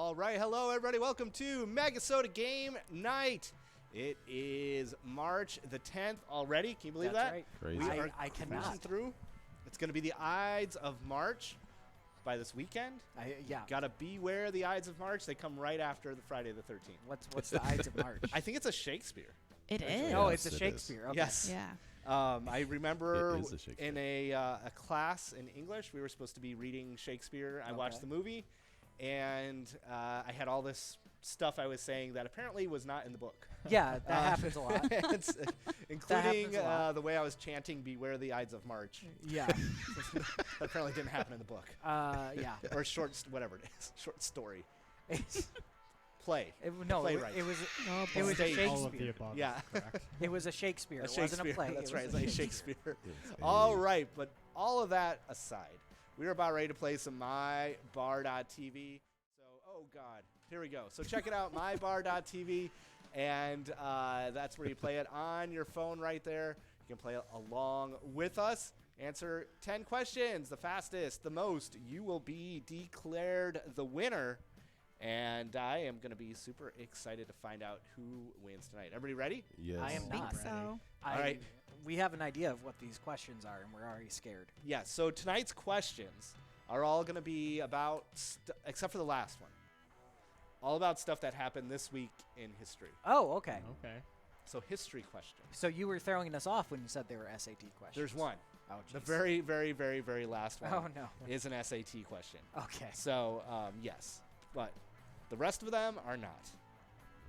All right, hello everybody. Welcome to MegaSota Game Night. It is March the 10th already. Can you believe That's that? right. Crazy. We are I cruising cannot. through. It's going to be the Ides of March by this weekend. Yeah. Gotta beware the Ides of March. They come right after the Friday the 13th. What's the Ides of March? I think it's a Shakespeare. It is. No, Yes, it's a it Shakespeare. is. Okay. Yes. Yeah. I remember It is a Shakespeare. in a class in English, we were supposed to be reading Shakespeare. I watched the movie, and I had all this stuff I was saying that apparently was not in the book. Yeah, that happens a lot. It's, including happens a lot. the way I was chanting "Beware the Ides of March." Yeah. That apparently didn't happen in the book, Yeah. or whatever it is, short story, It's- play. no, Playwright. it was Oh, It was a both. All of the Shakespeare. above. Yeah. Correct. it was a Shakespeare. A It wasn't a play. That's It right. was It's like Shakespeare. Yes, All indeed. right, but all of that aside, we are about ready to play some MyBar.tv. So, oh God, here we go. So check it out, MyBar.tv, and that's where you play it on your phone right there. You can play along with us. Answer 10 questions, the fastest, the most. You will be declared the winner. And I am going to be super excited to find out who wins tonight. Everybody ready? Yes. I am I think not. so. All right. We have an idea of what these questions are, and we're already scared. Yeah, so tonight's questions are all going to be about, except for the last one, all about stuff that happened this week in history. Oh, okay. Okay. So history questions. So you were throwing us off when you said they were SAT questions. There's one. Oh, The jeez. very, very, very, very last one Oh, no. is an SAT question. Okay. So, yes, but the rest of them are not.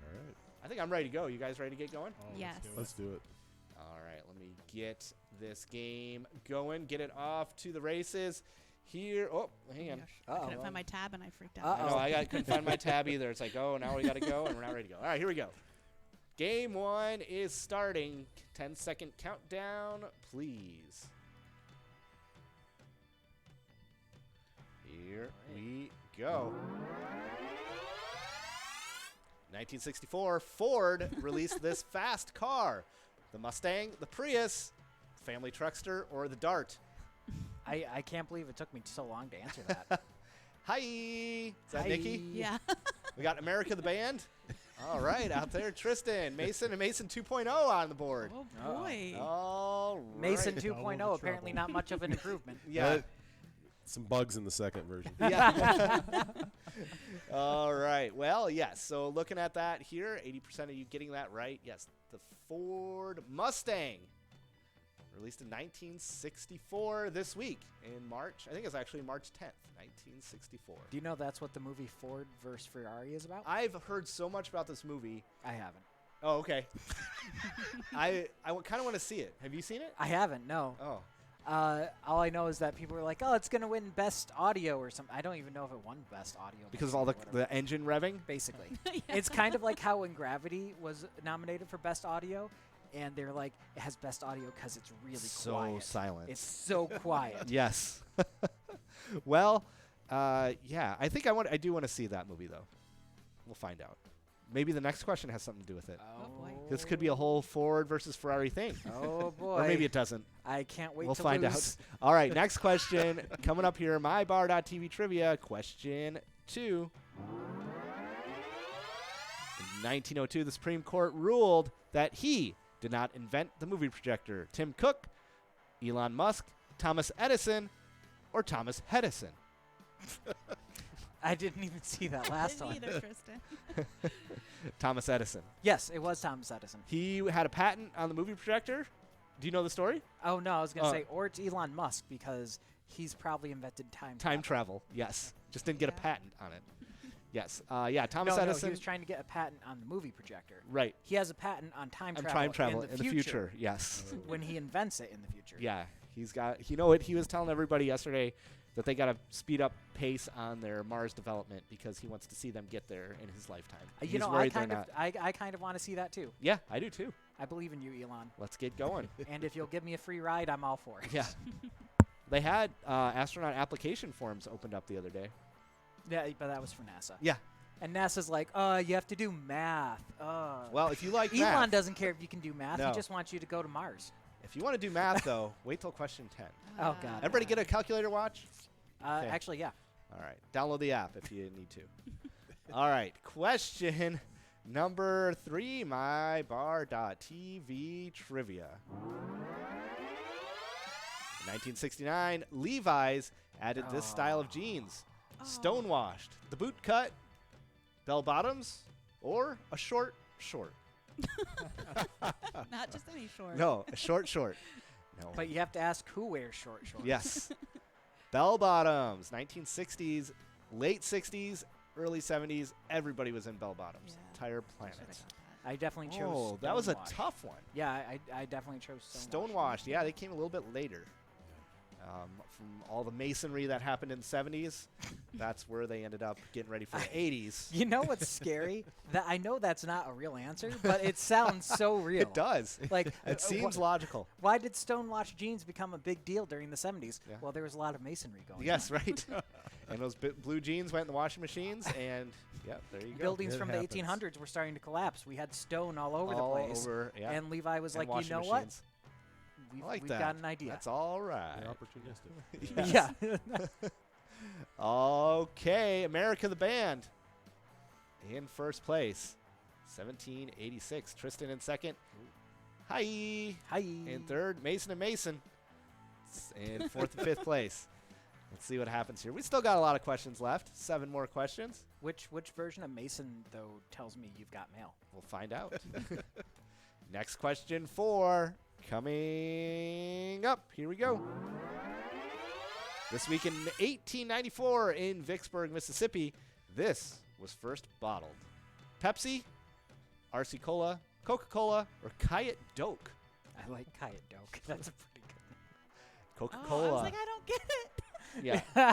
All right. I think I'm ready to go. You guys ready to get going? Oh, Yes. Let's do it. All right, let me get this game going, get it off to the races here. Oh, hang on. I Uh-oh. couldn't find my tab and I freaked out. I know, Uh-oh. I couldn't find my tab either. It's like, oh, now we got to go, and we're not ready to go. All right, here we go. Game one is starting. 10-second countdown, please. Here we go. 1964, Ford released this fast car. The Mustang, the Prius, family truckster, or the Dart. I can't believe it took me so long to answer that. Hi. Is that Hi. Nikki? Yeah. We got America the Band. All right, out there, Tristan, Mason, and Mason 2.0 on the board. Oh Uh-oh. boy. All right. Mason Double 2.0, the apparently trouble. not much of an improvement. Yeah. Some bugs in the second version. Yeah. All right. Well, yes. So looking at that here, 80% of you getting that right. Yes, the Ford Mustang, released in 1964 this week in March. I think it's actually March 10th, 1964. Do you know that's what the movie Ford vs. Ferrari is about? I've heard so much about this movie. I haven't. Oh, okay. I kind of want to see it. Have you seen it? I haven't, no. Oh. All I know is that people are like, oh, it's going to win Best Audio or something. I don't even know if it won Best Audio. Because of all mixing or whatever. the engine revving? Basically. Yeah. It's kind of like how when Gravity was nominated for Best Audio, and they're like, it has Best Audio because it's really So quiet. silent. It's so quiet. Yes. Well, yeah. I think I do want to see that movie though. We'll find out. Maybe the next question has something to do with it. Oh, boy. This could be a whole Ford versus Ferrari thing. Oh, boy. Or maybe it doesn't. I can't wait We'll to find lose. out. All right, next question coming up here. MyBar.tv trivia. Question 2. In 1902, the Supreme Court ruled that he did not invent the movie projector. Tim Cook, Elon Musk, Thomas Edison, or Thomas Hedison? I didn't even see that last Didn't one. either, Tristan. Thomas Edison. Yes, it was Thomas Edison. He had a patent on the movie projector. Do you know the story? Oh, no, I was going to Oh. say, or it's Elon Musk because he's probably invented time Time travel. travel. Yes. Just didn't get a Yeah. patent on it. Yes. Yeah, Thomas No, Edison. he was trying to get a patent on the movie projector. Right. He has a patent on time And travel, time travel in the future. Yes. when he invents it in the future. Yeah. He's got, you know what? He was telling everybody yesterday that they got to speed up pace on their Mars development because he wants to see them get there in his lifetime. You He's know, worried they're not. I kind of want to see that too. Yeah, I do too. I believe in you, Elon. Let's get going. And if you'll give me a free ride, I'm all for it. Yeah. They had astronaut application forms opened up the other day. Yeah, but that was for NASA. Yeah. And NASA's like, you have to do math. Well, if you like Elon math, doesn't care if you can do math. No. He just wants you to go to Mars. if you want to do math though, wait till question 10. Oh, God. Everybody get a calculator watch? Okay. Actually, yeah. All right. Download the app if you need to. All right. Question number 3, mybar.tv trivia. In 1969, Levi's added this style of jeans. Stonewashed, the boot cut, bell bottoms, or a short short. Not just any short. No, a short short. No. But you have to ask who wears short shorts. Yes. Bell bottoms, 1960s, late 60s, early 70s. Everybody was in bell bottoms. Yeah. Entire I should've planet. got that. I definitely chose. Oh, that was a Stonewash. tough one. Yeah, I definitely chose Stonewash. Stonewashed. Yeah, they came a little bit later. From all the masonry that happened in the 70s, that's where they ended up getting ready for the 80s. You know what's scary? That I know that's not a real answer, but it sounds so real. It does. Like It seems logical. why did Stonewash jeans become a big deal during the 70s? Yeah. Well, there was a lot of masonry going Yes, right. And those blue jeans went in the washing machines, and yeah, there you on. go. Buildings It from happens. the 1800s were starting to collapse. We had stone all over all the place. over, yeah. And Levi was and like, you washing know what? machines. We've, I like we've that. got an idea. That's all right. They're opportunistic. Yes. Yeah. Okay, America the Band in first place, 1786. Tristan in second. Hi. Hi. In third, Mason and Mason in fourth and fifth place. Let's see what happens here. We still got a lot of questions left. 7 more questions. Which version of Mason, though, tells me you've got mail? We'll find out. Next question 4 coming up. Here we go. This week in 1894 in Vicksburg, Mississippi, this was first bottled. Pepsi, RC Cola, Coca-Cola, or Kayet Doke? I like Kayet Doke. That's a pretty good Oh, Coca-Cola. I was like, I don't get it. Yeah.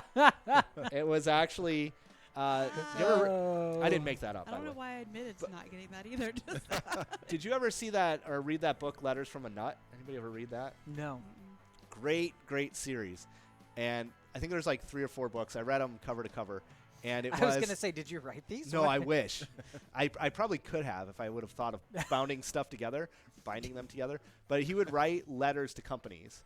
It was actually. You ever I didn't make that up. I by don't the know way. why I admitted to not getting that either. Just Did you ever see that or read that book, Letters from a Nut? Anybody ever read that? No. Great, great series. And I think there's like 3 or 4 books. I read them cover to cover. And it I was going to say, did you write these? No, I wish. I probably could have if I would have thought of bounding stuff together, binding them together. But he would write letters to companies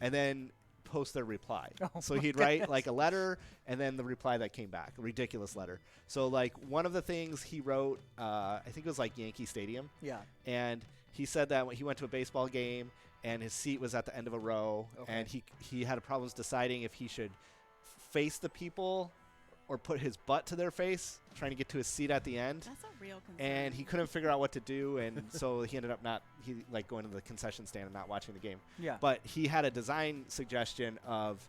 and then post their reply. Oh So my he'd write goodness. like a letter and then the reply that came back, a ridiculous letter. So like one of the things he wrote, I think it was like Yankee Stadium. Yeah. And he said that when he went to a baseball game and his seat was at the end of a row, Okay. and he had problems deciding if he should face the people or put his butt to their face, trying to get to his seat at the end. that's a real concern. And he couldn't figure out what to do, and so he ended up going to the concession stand and not watching the game. Yeah. But he had a design suggestion of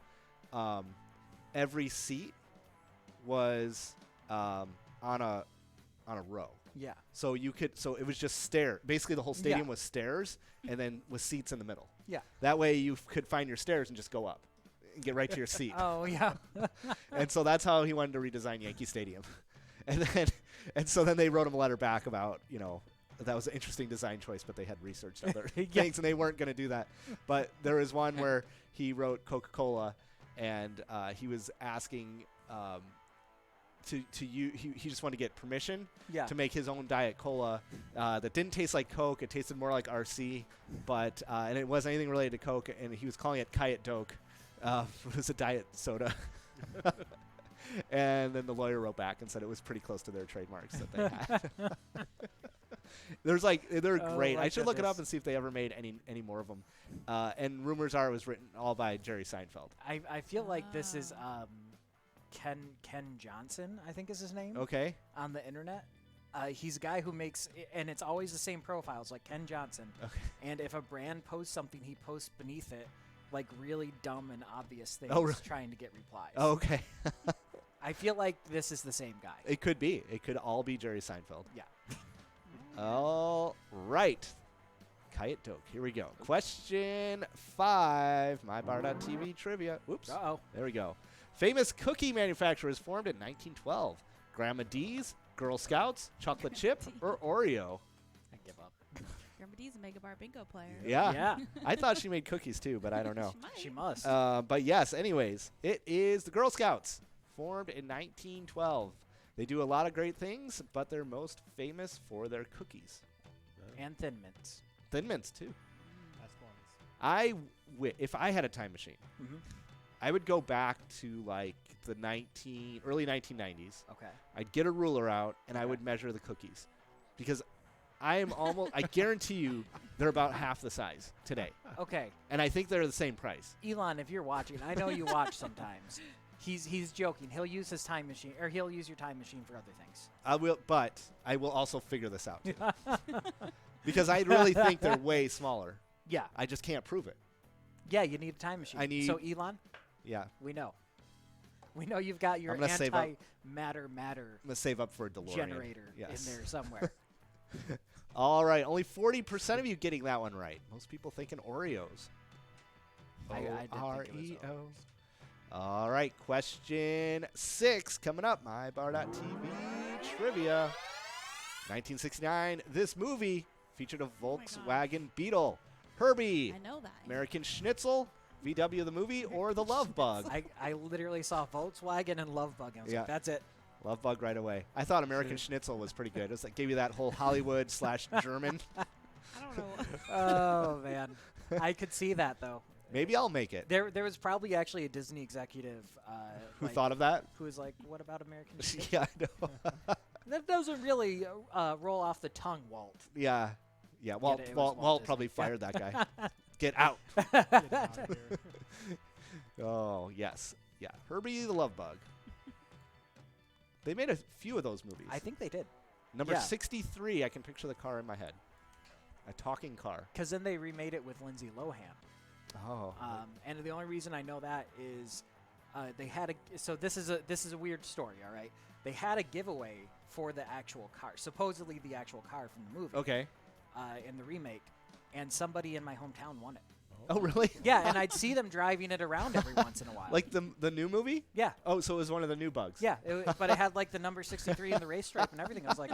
every seat was on a row. Yeah. So it was just stair. Basically, the whole stadium Yeah. was stairs, and then with seats in the middle. Yeah. That way, you could find your stairs and just go up, and get right to your seat. Oh, yeah. And so that's how he wanted to redesign Yankee Stadium. And so then they wrote him a letter back about that was an interesting design choice, but they had researched other Yeah. things, and they weren't going to do that. But there was one where he wrote Coca-Cola, and he was asking. He just wanted to get permission Yeah. to make his own Diet Cola that didn't taste like Coke. It tasted more like RC, but and it wasn't anything related to Coke. And he was calling it Kayet Doke. It was a diet soda. And then the lawyer wrote back and said it was pretty close to their trademarks that they had. They're Oh great. my I should look it up goodness. and see if they ever made any more of them. And rumors are it was written all by Jerry Seinfeld. I feel like this is Ah. Ken Johnson, I think is his name, Okay. on the internet. He's a guy who makes, and it's always the same profiles, like Ken Johnson. Okay. And if a brand posts something, he posts beneath it, like really dumb and obvious things, Oh, really? trying to get replies. Oh, okay. I feel like this is the same guy. It could be. It could all be Jerry Seinfeld. Yeah. All right. Kayet Doke. Here we go. Question 5. MyBar.tv trivia. Oops. Uh-oh. There we go. Famous cookie manufacturer was formed in 1912. Grandma D's, Girl Scouts, Chocolate Chip, or Oreo? I give up. Grandma D's a Mega Bar bingo player. Yeah. Yeah. I thought she made cookies too, but I don't know. She must. But yes, anyways, it is the Girl Scouts, formed in 1912. They do a lot of great things, but they're most famous for their cookies. And Thin Mints. Thin Mints, too. Best ones. If I had a time machine, Mhm. I would go back to like the early 1990s. Okay. I'd get a ruler out and I Okay. would measure the cookies, because I guarantee you they're about half the size today, Okay. and I think they're the same price. Elon, if you're watching, I know you watch sometimes. He's joking. He'll use his time machine, or he'll use your time machine for other things. But I will also figure this out too. Because I really think they're way smaller. Yeah. I just can't prove it. Yeah, you need a time machine. I need- So Elon, Yeah, we know. We know you've got your I'm gonna save up. anti-matter I'm gonna save up for a DeLorean generator Yes. in there somewhere. All right, only 40% of you getting that one right. Most people thinking Oreos. I did think it was O-R-E-O. Oreos. All right, question 6 coming up. MyBar.tv trivia. 1969. This movie featured a my God. Volkswagen Beetle. Herbie, I know that. American Schnitzel, VW the movie, or the Love Bug? I literally saw Volkswagen and Love Bug. And I was Yeah. like, that's it. Love Bug right away. I thought American Schnitzel was pretty good. It was like gave you that whole Hollywood / German. I don't know. Oh man, I could see that though. Maybe I'll make it. There was probably actually a Disney executive Who like, thought of that? who was like, "What about American?" Schnitzel?" Yeah, I know. That doesn't really roll off the tongue, Walt. Yeah. Yeah, Walt, it was Walt, Walt Walt Disney. probably Yeah. fired that guy. Get out. Get out of here. Oh, yes. Yeah. Herbie the Love Bug. They made a few of those movies. I think they did, Number yeah. 63, I can picture the car in my head. A talking car. because then they remade it with Lindsay Lohan. Oh. And the only reason I know that is they had a. So this is a weird story. All right, they had a giveaway for the actual car, supposedly the actual car from the movie. Okay. In the remake, and somebody in my hometown won it. Oh, really? Yeah, and I'd see them driving it around every once in a while. Like the new movie? Yeah, Oh, so it was one of the new bugs. yeah, but it had like the number 63 and the race stripe and everything. I was like,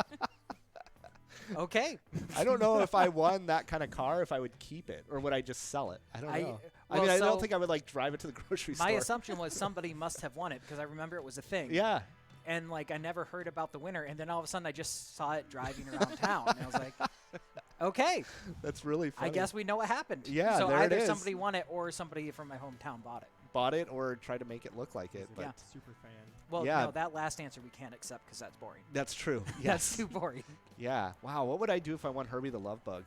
okay. I don't know if I won that kind of car, if I would keep it, or would I just sell it? I don't know. I mean, I so don't think I would like drive it to the grocery my store. assumption was somebody must have won it because I remember it was a thing. Yeah. And like I never heard about the winner, and then all of a sudden I just saw it driving around town, and I was like, okay, That's really funny. I guess we know what happened. Yeah, So there it either is. somebody won it or somebody from my hometown bought it. Bought it or tried to make it look like it. He's a But Yeah. super fan. Well, Yeah. no, that last answer we can't accept because that's boring. That's true. That's Yes. too boring. Yeah. Wow. What would I do if I won Herbie the Love Bug?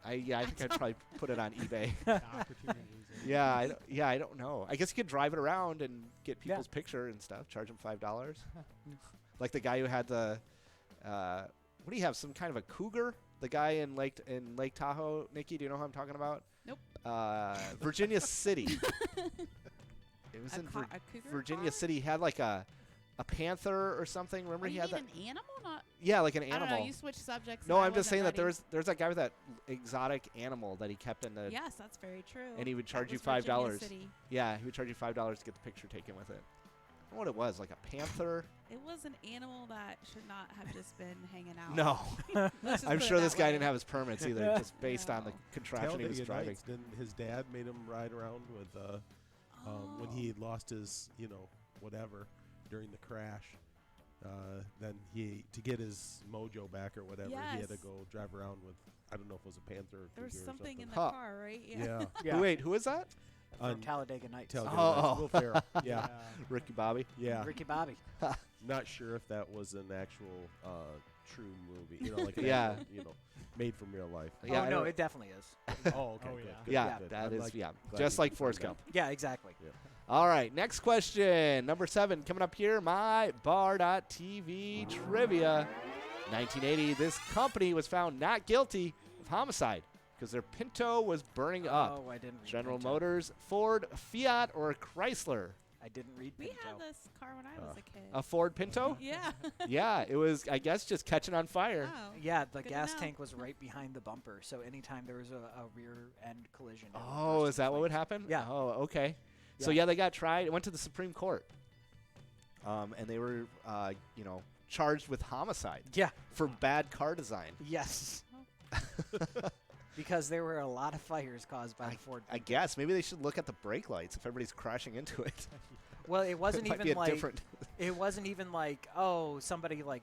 I think I'd probably put it on eBay. The opportunities. Yeah. I don't know. I guess you could drive it around and get people's picture and stuff. Charge them $5. Like the guy who had the, what do you have? Some kind of a cougar? The guy in Lake Tahoe. Nikki, do you know who I'm talking about? Nope. Virginia City. It was in a cougar Virginia car? City. He had like a panther or something. Remember Oh, he you had mean that? an animal? Not. Yeah, like an I don't animal. know. You switch subjects. No, and I I'm just wasn't saying that ready. there's that guy with that exotic animal that he kept in the. Yes, that's very true. And he would That charge you was Virginia $5. City. Yeah, he would charge you $5 to get the picture taken with it. I don't know what it was, like a panther. It was an animal that should not have just been hanging out. No, Let's just I'm put it sure this that guy way. didn't have his permits either, just based on the No. contraption he was Talladega driving. Nights, didn't his dad made him ride around with when he had lost his, whatever during the crash. Then to get his mojo back or whatever, he had to Yes. go drive around with, I don't know if it was a panther or There was cougar or something in the Huh. car, right? Yeah. Yeah. Wait, who is that? From On Talladega Nights. Talladega Oh. Nights, Will Ferrell. Yeah. Ricky Bobby. Yeah. Ricky Bobby. Not sure if that was an actual true movie, like an Yeah. actual, made from real life. Yeah, oh I no, don't- it definitely is. Oh, okay. Oh, good, yeah. good, Yeah, good. that I'm is like, yeah, glad just you like Forrest confirmed Gump. Yeah, exactly. All right, next question. Number 7 coming up here. MyBar.tv trivia. 1980, this company was found not guilty of homicide because their Pinto was burning up. Oh, I didn't read General Pinto. Motors, Ford, Fiat, or Chrysler? I didn't read We Pinto. had this car when I was a kid. A Ford Pinto? Yeah. Yeah, it was, I guess, just catching on fire. Oh. Yeah, the Good to gas know. tank was right behind the bumper, so anytime there was a rear end collision. it would Oh, burst is that into what would flames. happen? Yeah. Oh, okay. So, Yeah. yeah, they got tried. It went to the Supreme Court. And they were, charged with homicide Yeah. for bad car design. Yes. Because there were a lot of fires caused by the Ford. I guess. Maybe they should look at the brake lights if everybody's crashing into it. Well, it wasn't It might even be a like different. it wasn't even like somebody like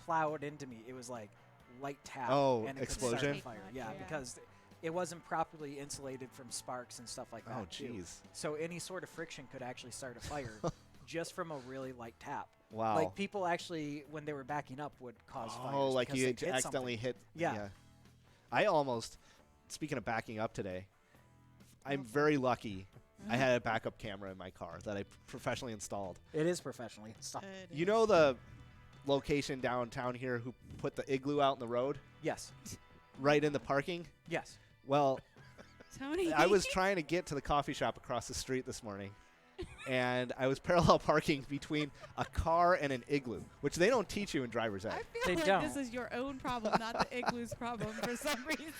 plowed into me. It was like light tap. Oh, and it could start a explosion? fire. Pretty Yeah, much, yeah. because it wasn't properly insulated from sparks and stuff like that. Oh, too. jeez. So any sort of friction could actually start a fire just from a really light tap. Wow. Like people actually, when they were backing up, would cause fires. Oh, like because you they'd hit accidentally something. hit. Yeah. I almost, speaking of backing up today, I'm very lucky. I had a backup camera in my car that I professionally installed. It is professionally installed. You know the location downtown here who put the igloo out in the road? Yes. Right in the parking? Yes. Well, Tony. I was trying to get to the coffee shop across the street this morning, and I was parallel parking between a car and an igloo, which they don't teach you in driver's ed. I feel They like don't. this is your own problem, not the igloo's problem for some reason.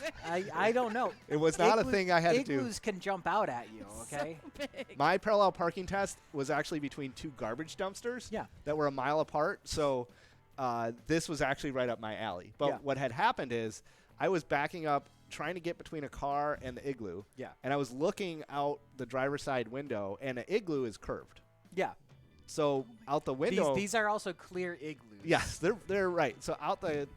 I don't know. It was not a thing I had to do. Igloos can jump out at you, okay? So big. My parallel parking test was actually between two garbage dumpsters Yeah. that were a mile apart, so this was actually right up my alley. But Yeah. what had happened is I was backing up, trying to get between a car and the igloo, Yeah. and I was looking out the driver's side window, and the igloo is curved. Yeah. So out the window, These are also clear igloos. yes, they're right. So out the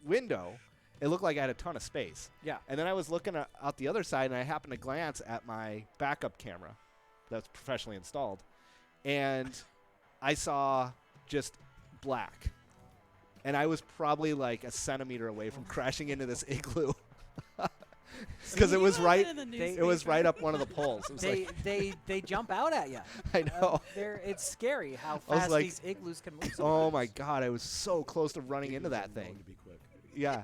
window, it looked like I had a ton of space. Yeah. And then I was looking out the other side, and I happened to glance at my backup camera that's professionally installed, and I saw just black. And I was probably like a centimeter away from crashing into this igloo. Because it You was have right. in the It was right newspaper. up one of the poles. It was like, They jump out at you. I know. It's scary how I was fast like, these igloos can move. Oh my God! I was so close to running into that Known thing. To be quick. Yeah.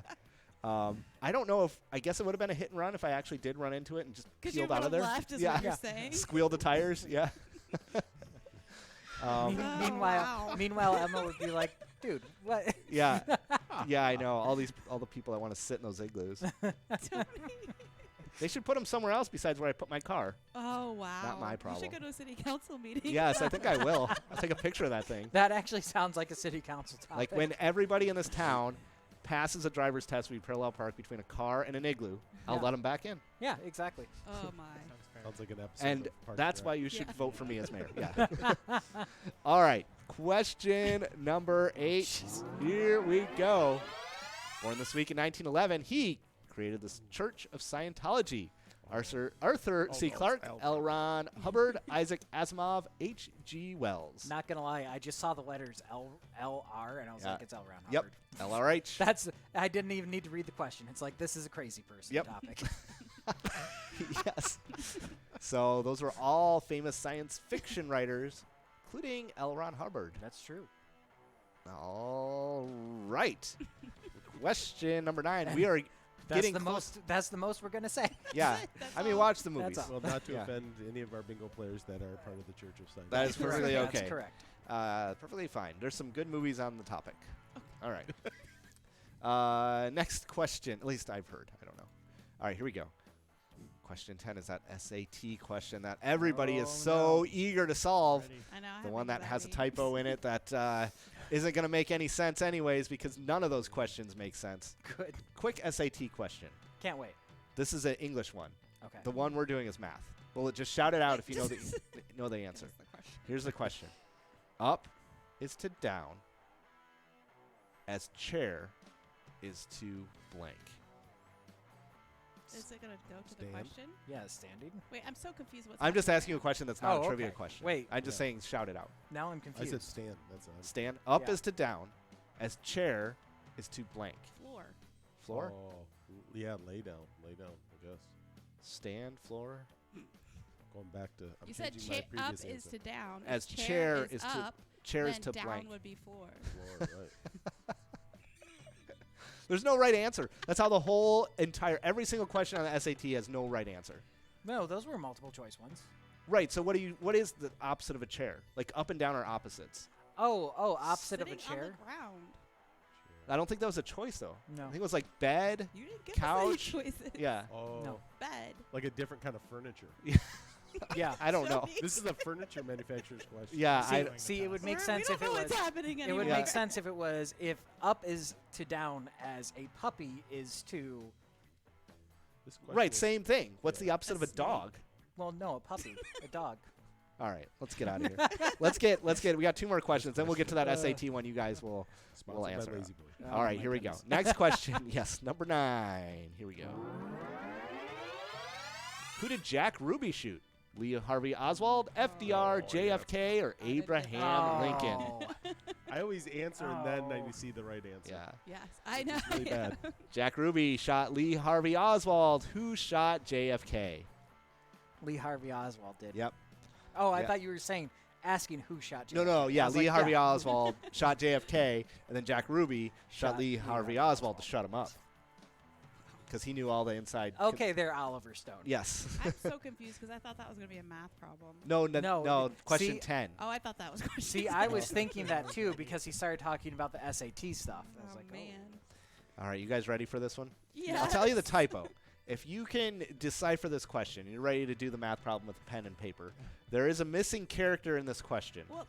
I don't know if I guess it would have been a hit and run if I actually did run into it and just 'Cause you peeled out of rolled there. left is yeah. what you're saying. Squealed the tires. Yeah. Oh, Meanwhile, Emma would be like, "Dude, what?" Yeah. Yeah, I know. All the people that want to sit in those igloos. They should put them somewhere else besides where I put my car. Oh, wow. Not my You problem. should go to a city council meeting. Yes, I think I will. I'll take a picture of that thing. That actually sounds like a city council topic. Like when everybody in this town passes a driver's test, we parallel park between a car and an igloo. I'll Yeah. let them back in. Yeah, exactly. Oh, my. Sounds fair. Sounds like an episode. And of Parks that's and why Rec. you should Yeah. vote for me as mayor. Yeah. All right. Question number 8. Here we go. Born this week in 1911, he created the Church of Scientology. Arthur C. no, Clarke, it's L. L. Ron Hubbard, Isaac Asimov, H.G. Wells. Not gonna lie, I just saw the letters L.R. and I was Yeah. like, "It's L. Ron Yep. Hubbard." LRH. I didn't even need to read the question. It's like this is a crazy person Yep. topic. Yes. So those were all famous science fiction writers, including L. Ron Hubbard. That's true. All right. Question number 9. We are That's getting the close. most. That's the most we're gonna say. Yeah. That's I mean, all. watch the movies. all. Well, not to Yeah. offend any of our bingo players that are part of the Church of Science. That is perfectly okay. That's correct. Perfectly fine. There's some good movies on the topic. All right. Next question. At least I've heard. I don't know. All right, here we go. Question 10 is that SAT question that everybody is Oh, so no. eager to solve. Ready. I know. I The have one that has a anxiety. typo in it that isn't going to make any sense anyways because none of those questions make sense. Good. Quick SAT question. Can't wait. This is an English one. Okay. The one we're doing is math. Well, just shout it out if you know the answer. Here's the question. Here's the question. Up is to down as chair is to blank. Is it going to go to the Stand. question? Yeah, standing. Wait, I'm so confused. What's I'm just happening asking you a right question that's not Oh, a trivia okay. question. Wait. I'm just Yeah. saying shout it out. Now I'm I confused. said stand. That's Stand. Up Yeah. is to down as chair is to blank. now? Floor. Floor? Oh, yeah, lay down. Lay down, I guess. Stand, floor. Going back to. I'm You said changing my up previous is answer. to down. As If chair is to- up, Chair is then to down blank. would be floor. Floor, right. There's no right answer. That's how the whole every single question on the SAT has no right answer. No, those were multiple choice ones. Right. So what is the opposite of a chair? Like up and down are opposites. Oh, opposite of a Sitting on chair. the ground. I don't think that was a choice though. No. I think it was like bed. You didn't give Couch. us any choices. Yeah. Oh, No. Bed. like a different kind of furniture. Yeah. I don't know. Tony. This is a furniture manufacturer's question. Yeah. See, it would make We sense don't if know it what's was. happening It anymore. would Yeah. make sense if it was if up is to down as a puppy is to. This question Right. is- Same thing. What's Yeah. the opposite A of a snake. dog? Well, no, a puppy, a dog. All right. Let's get out of here. let's get. We got 2 more questions. Then we'll get to that Uh, SAT one. You guys will. Sponsored by answer. Lazy Boy. Oh All right. my Here we go. goodness. Next question. Yes. Number 9. Here we go. Who did Jack Ruby shoot? Lee Harvey Oswald, FDR, JFK, or I didn't get Abraham Lincoln? I always answer and then I see the right answer. Yeah. Yes, I know. It's really bad. Jack Ruby shot Lee Harvey Oswald. Who shot JFK? Lee Harvey Oswald did. Yep. Oh, I Yeah. thought you were asking who shot JFK. No, I yeah, was Lee like, Harvey yeah. Oswald shot JFK, and then Jack Ruby shot Lee Harvey Oswald to shut him up. Because he knew all the inside. Okay, there, Oliver Stone. Yes. I'm so confused because I thought that was going to be a math problem. No, question see- 10. Oh, I thought that was question. See, I was thinking that too because he started talking about the SAT stuff. I was Oh like, man. All right, you guys ready for this one? Yeah. I'll tell you the typo. If you can decipher this question, you're ready to do the math problem with pen and paper. There is a missing character in this question, Well,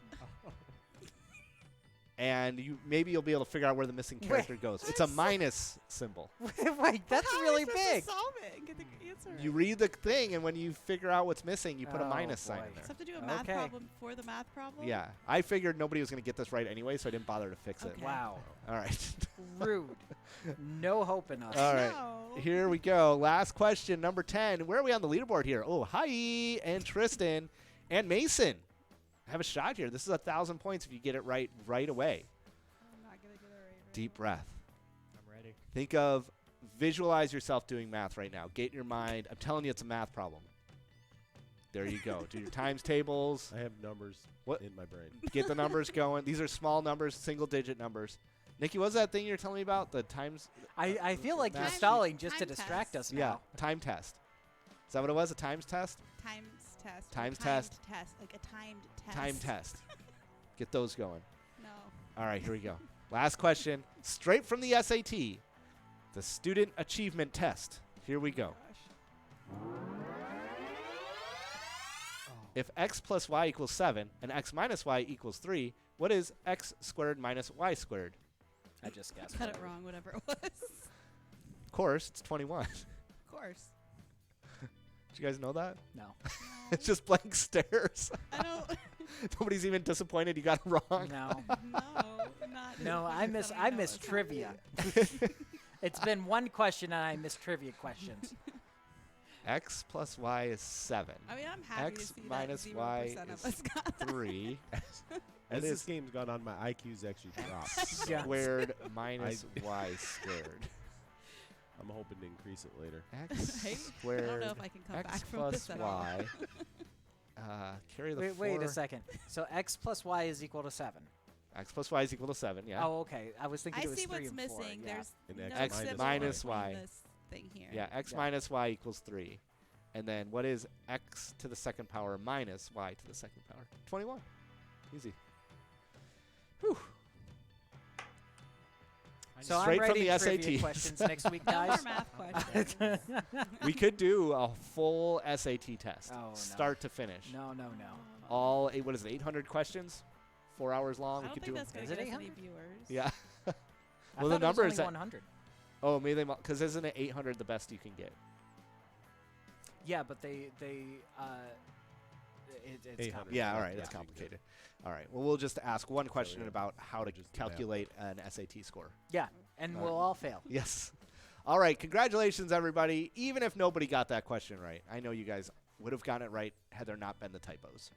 and maybe you'll be able to figure out where the missing character goes. It's a minus symbol. Wait, that's how really am I supposed big. To solve it and get the answer. You read the thing, and when you figure out what's missing, you put a Oh, minus sign boy. in Just there. have to do a math Okay. problem for the math problem. Yeah, I figured nobody was going to get this right anyway, so I didn't bother to fix it. Okay. Wow. All right. Rude. No hope in us. All right. No. Here we go. Last question, number 10. Where are we on the leaderboard here? Oh, hi, and Tristan and Mason have a shot here. This is 1,000 points if you get it right away. I'm not gonna get it right. Deep breath. I'm ready. Think of, visualize yourself doing math right now. Get in your mind. I'm telling you, it's a math problem. There you go. Do your times tables. I have numbers What? in my brain. Get the numbers going. These are small numbers, single-digit numbers. Nikki, what was that thing you were telling me about? The times? I feel like you're Time- stalling just to time distract test. us now. Yeah, time test. Is that what it was, a times test? Times test. Times timed test. test. Like a timed test. Time test. Get those going. No. All right, here we go. Last question, straight from the SAT, the Student Achievement Test. Here we go. Gosh. If x plus y equals 7 and x minus y equals 3, what is x squared minus y squared? I just guessed. Got it wrong, whatever it was. Of course, it's 21. Of course. Did you guys know that? No. It's just blank stares. I don't. Nobody's even disappointed you got it wrong. No. No, not. No, I miss trivia. It's been one question and I miss trivia questions. X plus y is 7. I mean, I'm happy X to see minus that 0% y of is us got that. 3. As It this is game's gone on, my IQ's actually dropped. Yeah. squared minus y squared. I'm hoping to increase it later. X Right? I squared don't know if I can come x back from plus this at all. y. Carry the Wait 4. a second. So x plus y is equal to 7. X plus y is equal to 7, yeah. Oh, okay. I was thinking I it was see 3 what's and 4. missing. Yeah. There's And no X symbol minus between y. This thing here. Yeah, x Yeah. minus y equals 3. And then what is x to the second power minus y to the second power? 21. Easy. Whew. So Straight I'm from writing the trivia SATs. questions next week, No more guys. math questions. We could do a full SAT test, Oh, no. start to finish. No. All, what is it, 800 questions? 4 hours long? I We don't could think do that's going Is to it get us any 800? viewers. Yeah. I Well, the thought it was number only is at- 100. Oh, maybe they, because isn't it 800 the best you can get? Yeah, but it's 800. complicated. Yeah, all right, Yeah. it's complicated. All right, well, we'll just ask one question yeah. about how to Just the math. calculate an SAT score. Yeah, and All we'll right. all fail. Yes. All right, congratulations, everybody. Even if nobody got that question right, I know you guys would have gotten it right had there not been the typos.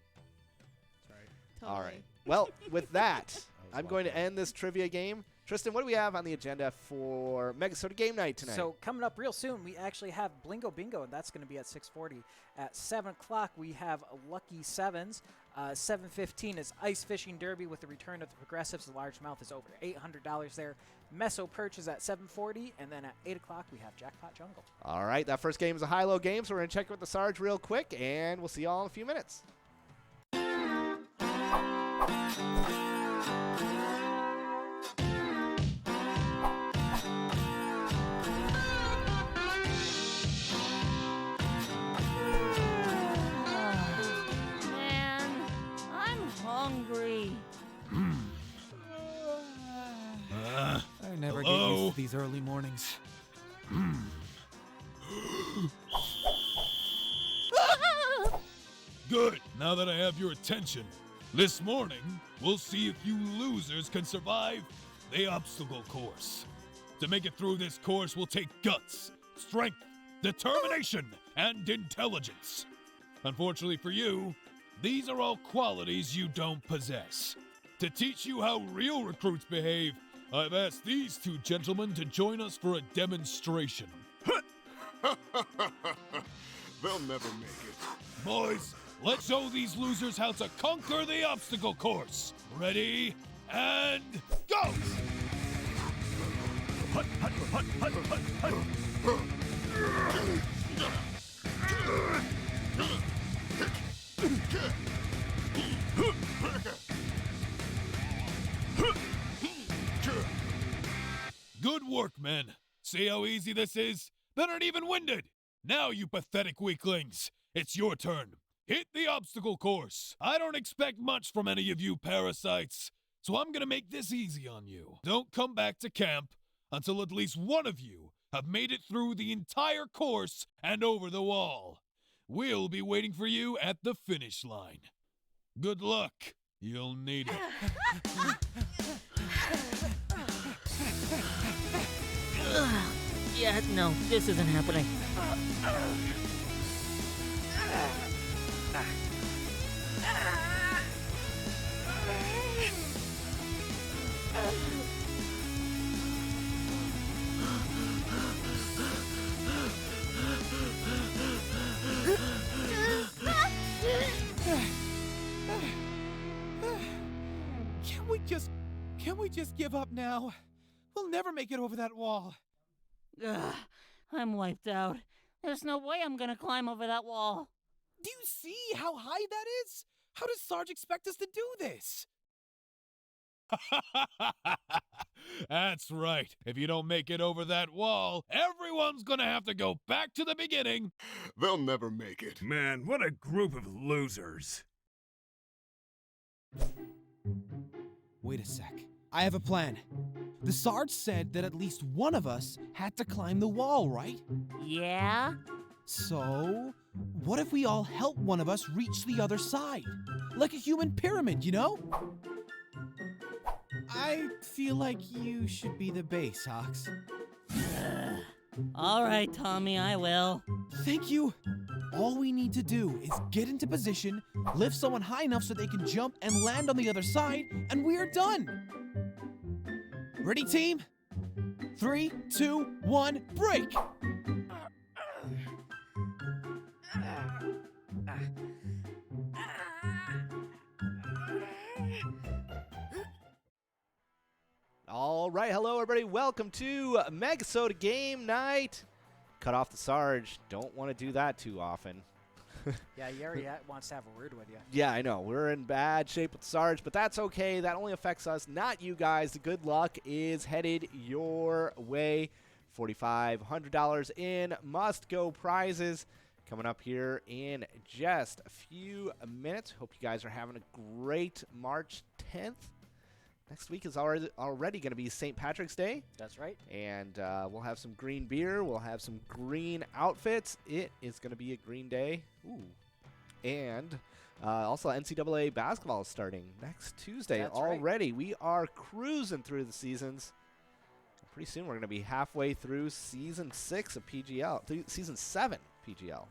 That's right. Totally. All right. Well, with that, was I'm going to watching. end this trivia game. Tristan, what do we have on the agenda for MegaSota Game Night tonight? So coming up real soon, we actually have Blingo Bingo, and that's going to be at 6:40. At 7 o'clock, we have Lucky Sevens. 7:15 is Ice Fishing Derby with the return of the Progressives. The largemouth is over $800 there. Meso Perch is at 7:40, and then at 8 o'clock, we have Jackpot Jungle. All right, that first game is a high-low game, so we're going to check with the Sarge real quick, and we'll see you all in a few minutes. Man, I'm hungry. I never get Hello? used to these early mornings. Good. Now that I have your attention, this morning we'll see if you losers can survive the obstacle course. To make it through this course will take guts, strength, determination, and intelligence. Unfortunately for you, these are all qualities you don't possess. To teach you how real recruits behave, I've asked these two gentlemen to join us for a demonstration. They'll never make it. Boys, let's show these losers how to conquer the obstacle course. Ready, and go! Good work, men. See how easy this is? They aren't even winded. Now, you pathetic weaklings, it's your turn. Hit the obstacle course. I don't expect much from any of you parasites, so I'm gonna make this easy on you. Don't come back to camp until at least one of you have made it through the entire course and over the wall. We'll be waiting for you at the finish line. Good luck. You'll need it. Yeah, no, this isn't happening. Can we just give up now? We'll never make it over that wall. Ugh, I'm wiped out. There's no way I'm gonna climb over that wall. Do you see how high that is? How does Sarge expect us to do this? That's right. If you don't make it over that wall, everyone's gonna have to go back to the beginning. They'll never make it. Man, what a group of losers. Wait a sec. I have a plan. The Sarge said that at least one of us had to climb the wall, right? Yeah? So, what if we all help one of us reach the other side? Like a human pyramid, you know? I feel like you should be the base, Hawks. All right, Tommy, I will. Thank you. All we need to do is get into position, lift someone high enough so they can jump and land on the other side, and we're done. Ready, team? 3, 2, 1, break! All right, hello everybody. Welcome to MegaSota Game Night. Cut off the Sarge. Don't want to do that too often. Yeah, Yeri wants to have a word with you. Yeah, I know. We're in bad shape with Sarge, but that's okay. That only affects us, not you guys. The good luck is headed your way. $4,500 in must-go prizes coming up here in just a few minutes. Hope you guys are having a great March 10th. Next week is already going to be St. Patrick's Day. That's right. And we'll have some green beer. We'll have some green outfits. It is going to be a green day. Ooh. And also NCAA basketball is starting next Tuesday. That's already. Right. We are cruising through the seasons. Pretty soon we're going to be halfway through Season 6 of PGL. Season 7 PGL.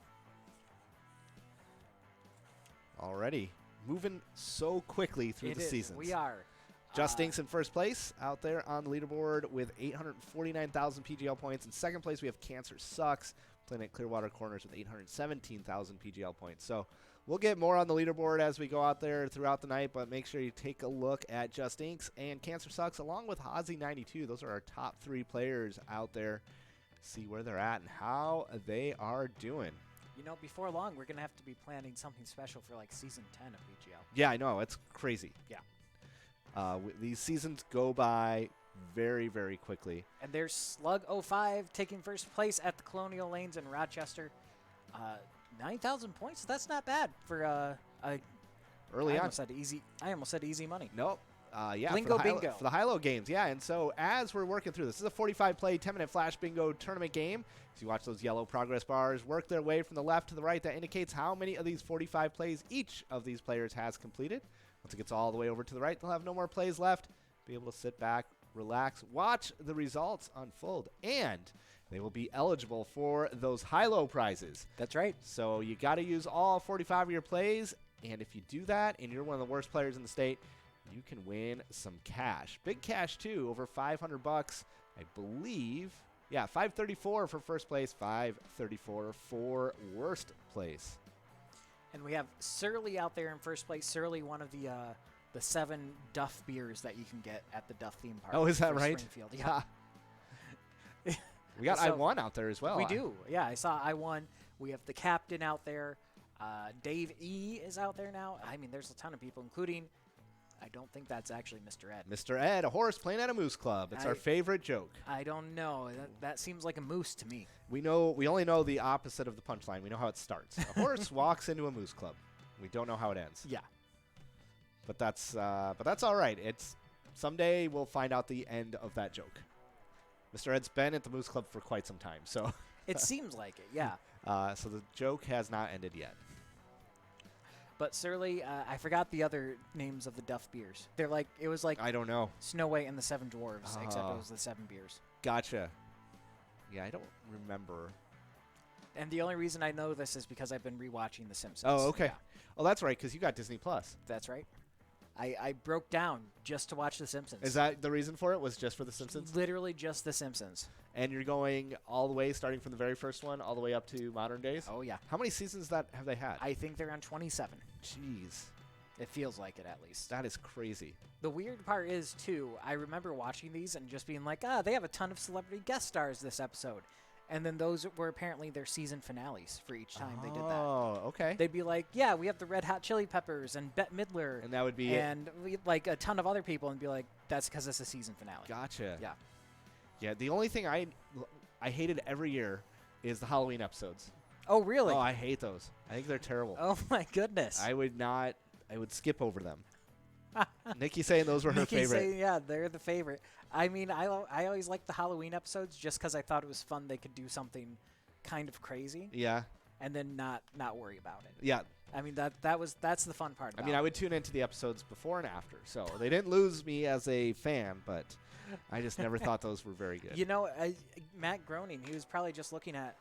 Already moving so quickly through the seasons. We are. Just Inks in first place out there on the leaderboard with 849,000 PGL points. In second place, we have Cancer Sucks playing at Clearwater Corners with 817,000 PGL points. So we'll get more on the leaderboard as we go out there throughout the night, but make sure you take a look at Just Inks and Cancer Sucks along with Hazy92. Those are our top 3 players out there. See where they're at and how they are doing. You know, before long, we're going to have to be planning something special for like Season 10 of PGL. Yeah, I know. It's crazy. Yeah. These seasons go by very, very quickly. And there's Slug 05 taking first place at the Colonial Lanes in Rochester. 9,000 points. That's not bad for early on. I almost said easy money. Nope. Yeah, Bingo for bingo. For the high-low games, yeah. And so as we're working through this is a 45-play, 10-minute flash bingo tournament game. So you watch those yellow progress bars work their way from the left to the right. That indicates how many of these 45 plays each of these players has completed. Once it gets all the way over to the right, they'll have no more plays left. Be able to sit back, relax, watch the results unfold. And they will be eligible for those high-low prizes. That's right. So you got to use all 45 of your plays, and if you do that and you're one of the worst players in the state, you can win some cash. Big cash, too, over $500, I believe. Yeah, 534 for first place, 534 for worst place. And we have Surly out there in first place. Surly, one of the 7 Duff beers that you can get at the Duff theme park. Oh, is that for right? Springfield. Yeah. We got So, I1 out there as well. We do. Yeah, I saw I1. We have the captain out there. Dave E. is out there now. I mean, there's a ton of people, including, I don't think that's actually Mr. Ed. Mr. Ed, a horse playing at a moose club. It's our favorite joke. I don't know. That seems like a moose to me. We only know the opposite of the punchline. We know how it starts. A horse walks into a moose club. We don't know how it ends. Yeah. But that's all right. It's someday we'll find out the end of that joke. Mr. Ed's been at the moose club for quite some time, so It seems like it, yeah. so the joke has not ended yet. But Surly, I forgot the other names of the Duff beers. It was like I don't know. Snow White and the Seven Dwarves, except Oh. it was the 7 beers. Gotcha. Yeah, I don't remember. And the only reason I know this is because I've been rewatching The Simpsons. Oh, okay. Yeah, Oh, that's right, because you got Disney Plus. that's right. I broke down just to watch The Simpsons. Is that the reason for it? Was just for The Simpsons? Literally just The Simpsons. And you're going all the way, starting from the very first one, all the way up to modern days? Oh, yeah. How many seasons have they had? I think they're on 27. Jeez. It feels like it, at least. That is crazy. The weird part is, too, I remember watching these and just being like, they have a ton of celebrity guest stars this episode. And then those were apparently their season finales for each time they did that. Oh, okay. They'd be like, yeah, we have the Red Hot Chili Peppers and Bette Midler. And that would be and like a ton of other people, and be like, that's because it's a season finale. Gotcha. Yeah. Yeah, the only thing I hated every year is the Halloween episodes. Oh, really? Oh, I hate those. I think they're terrible. Oh, my goodness. I would skip over them. Nikki saying those were her Nikki's favorite. saying, yeah, they're the favorite. I mean, I always liked the Halloween episodes just because I thought it was fun. They could do something kind of crazy. Yeah. And then not worry about it. Yeah. I mean, that's the fun part about I mean, I would tune into the episodes before and after. So they didn't lose me as a fan, but I just never thought those were very good. You know, Matt Groening, he was probably just looking at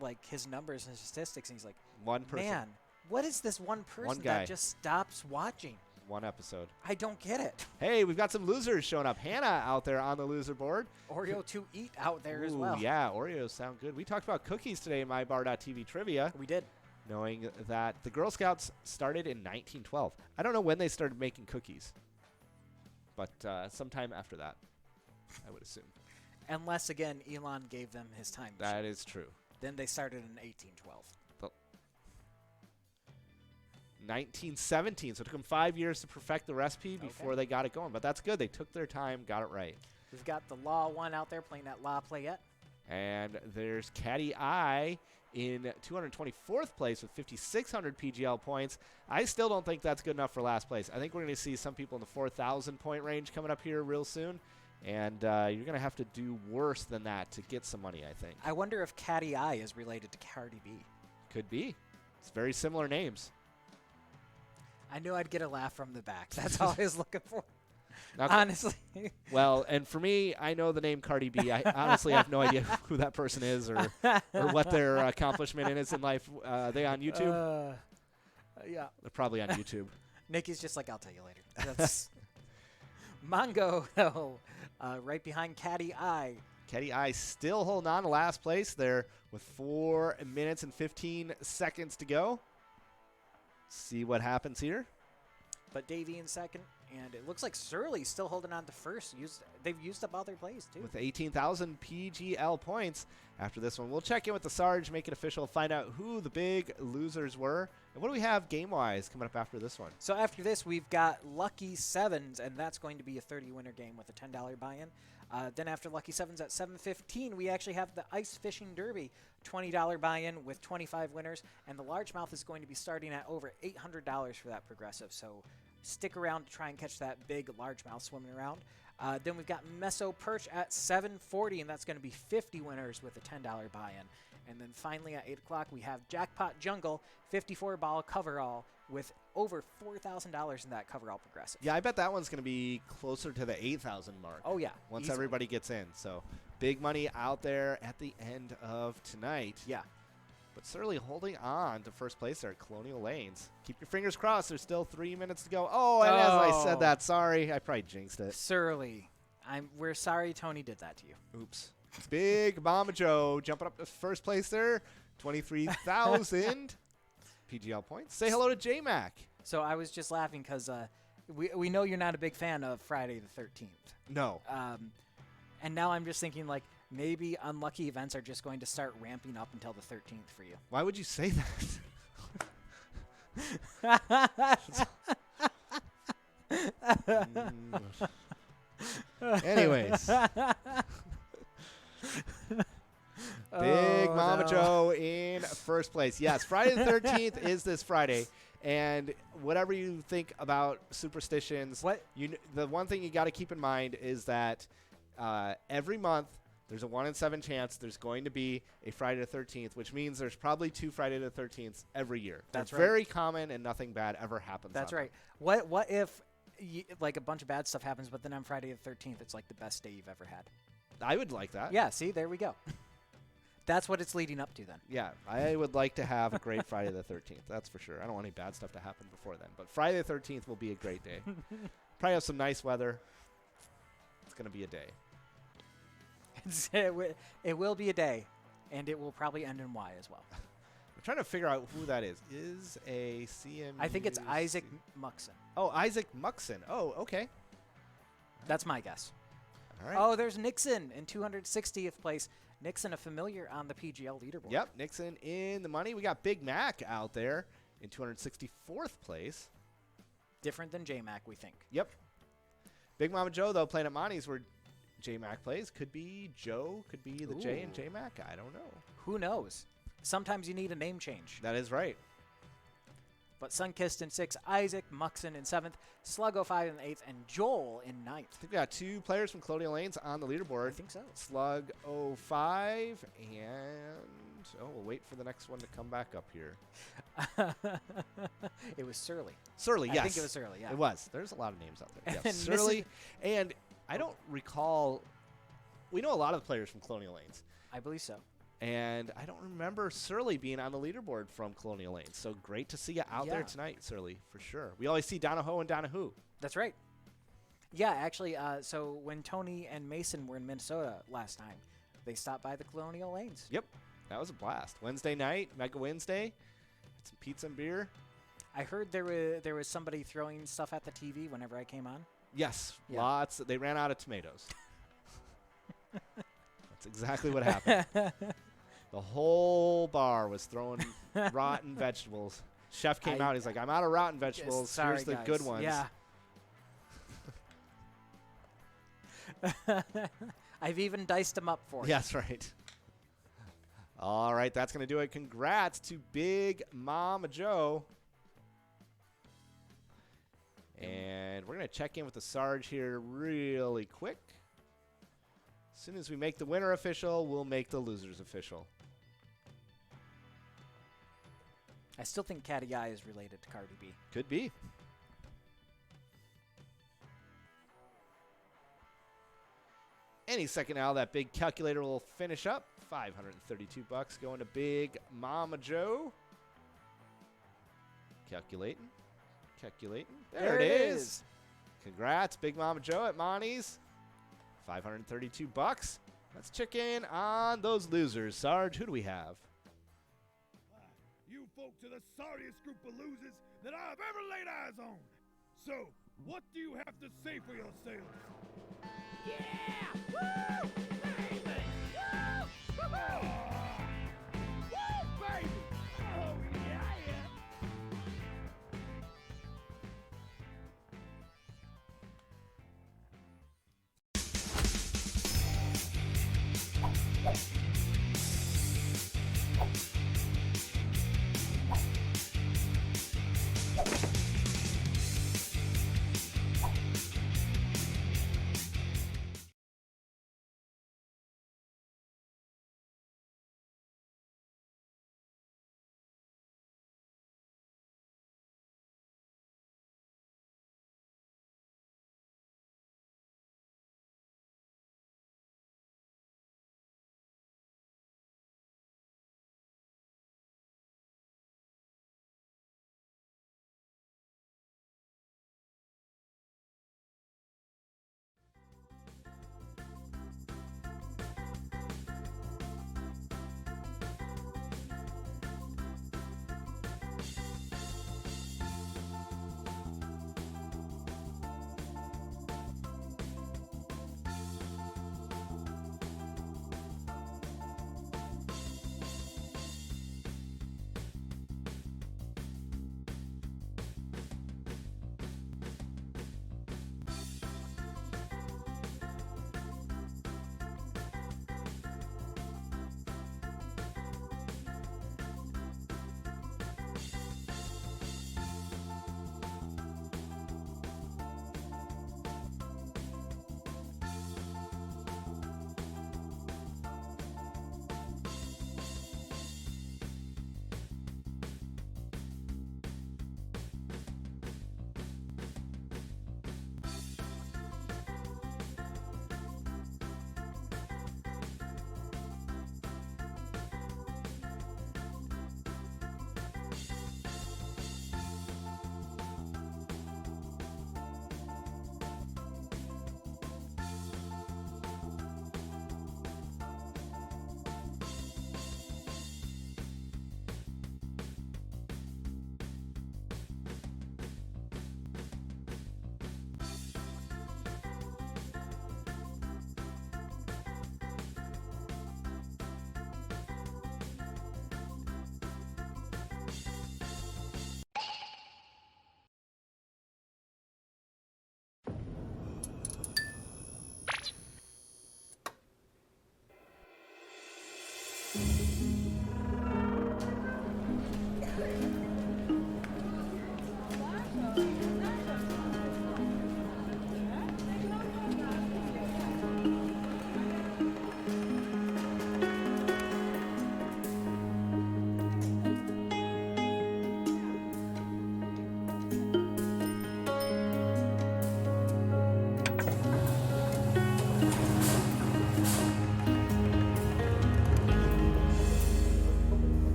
like his numbers and statistics, and he's like, One person. man, what is this one person guy. that just stops watching? One episode. I don't get it. Hey, we've got some losers showing up. Hannah out there on the loser board. Oreo to eat out there as Ooh, well. Yeah, Oreos sound good. We talked about cookies today in MyBar.tv trivia. We did. Knowing that the Girl Scouts started in 1912. I don't know when they started making cookies, but sometime after that, I would assume. Unless, again, Elon gave them his time machine. That is true. Then they started in 1812. 1917, so it took them 5 years to perfect the recipe before they got it going. But that's good. They took their time, got it right. We've got the Law 1 out there playing at La Playette. And there's Caddy I in 224th place with 5,600 PGL points. I still don't think that's good enough for last place. I think we're going to see some people in the 4,000 point range coming up here real soon. And you're going to have to do worse than that to get some money, I think. I wonder if Caddy I is related to Cardi B. Could be. It's very similar names. I knew I'd get a laugh from the back. That's all I was looking for. Okay. Honestly. Well, and for me, I know the name Cardi B. I honestly have no idea who that person is or what their accomplishment is in life. Are they on YouTube? Yeah. They're probably on YouTube. Nikki's just like, I'll tell you later. That's Mongo, though, right behind Caddy I. Caddy I still holding on to last place there with 4 minutes and 15 seconds to go. See what happens here. But Davey in second, and it looks like Surly's still holding on to first. They've used up all their plays, too. With 18,000 PGL points after this one. We'll check in with the Sarge, make it official, find out who the big losers were. And what do we have game-wise coming up after this one? So after this, we've got Lucky Sevens, and that's going to be a 30-winner game with a $10 buy-in. Then after Lucky Sevens at 7:15, we actually have the Ice Fishing Derby, $20 buy-in with 25 winners, and the largemouth is going to be starting at over $800 for that progressive. So stick around to try and catch that big largemouth swimming around. Then we've got Meso Perch at 7:40, and that's going to be 50 winners with a $10 buy-in. And then finally at 8 o'clock, we have Jackpot Jungle, 54-ball coverall with over $4,000 in that coverall progressive. Yeah, I bet that one's going to be closer to the 8,000 mark. Oh, yeah. Once easily. everybody gets in. So big money out there at the end of tonight. Yeah. But Surly holding on to first place there at Colonial Lanes. Keep your fingers crossed. There's still 3 minutes to go. Oh, and as I said that, sorry. I probably jinxed it. Surly. We're sorry Tony did that to you. Oops. Big Mama Joe jumping up to first place there. 23,000 PGL points. Say hello to J-Mac. So I was just laughing because we know you're not a big fan of Friday the 13th. No. And now I'm just thinking, like, maybe unlucky events are just going to start ramping up until the 13th for you. Why would you say that? Anyways. Big Mama Joe in first place. Yes, Friday the 13th is this Friday. And whatever you think about superstitions, the one thing you got to keep in mind is that every month there's a 1 in 7 chance there's going to be a Friday the 13th, which means there's probably 2 Friday the 13ths every year. That's right. Very common, and nothing bad ever happens. That's right. What if like a bunch of bad stuff happens, but then on Friday the 13th it's like the best day you've ever had? I would like that. Yeah. See, there we go. That's what it's leading up to then. Yeah, I would like to have a great Friday the 13th. That's for sure. I don't want any bad stuff to happen before then. But Friday the 13th will be a great day. Probably have some nice weather. It's going to be a day. It will be a day, and it will probably end in Y as well. I'm trying to figure out who that is. Is a CMU? I think it's Isaac Muxon. Oh, Isaac Muxon. Oh, okay. That's my guess. All right. Oh, there's Nixon in 260th place. Nixon, a familiar on the PGL leaderboard. Yep, Nixon in the money. We got Big Mac out there in 264th place. Different than J-Mac, we think. Yep. Big Mama Joe, though, playing at Monty's where J-Mac plays. Could be Joe. Could be the J in J-Mac. I don't know. Who knows? Sometimes you need a name change. That is right. But Sunkissed in 6th, Isaac Muxon in 7th, Slug05 in 8th, and Joel in 9th. I think we got 2 players from Colonial Lanes on the leaderboard. I think so. Slug05 and... Oh, we'll wait for the next one to come back up here. It was Surly. Surly, yes. I think it was Surly, yeah. It was. There's a lot of names out there. And Yes, Surly. And I don't recall... We know a lot of the players from Colonial Lanes. I believe so. And I don't remember Surly being on the leaderboard from Colonial Lanes. So great to see you out there tonight, Surly, for sure. We always see Donahoe and Donahue. That's right. Yeah, actually, so when Tony and Mason were in Minnesota last time, they stopped by the Colonial Lanes. Yep, that was a blast. Wednesday night, Mega Wednesday, had some pizza and beer. I heard there was somebody throwing stuff at the TV whenever I came on. Yes, Yeah. lots. They ran out of tomatoes. That's exactly what happened. The whole bar was throwing rotten vegetables. Chef came out. He's like, I'm out of rotten vegetables. Sorry, Here's the guys. good ones. Yeah. I've even diced them up for you. Yes, right. All right, that's going to do it. Congrats to Big Mama Joe. And we're going to check in with the Sarge here really quick. As soon as we make the winner official, we'll make the losers official. I still think Catty Eye is related to Cardi B. Could be. Any second now, that big calculator will finish up. $532 going to Big Mama Joe. Calculating. There it is. Congrats, Big Mama Joe at Monty's. $532. Let's check in on those losers. Sarge, who do we have? You folks are the sorriest group of losers that I've ever laid eyes on. So, what do you have to say for yourselves? Yeah! Woo!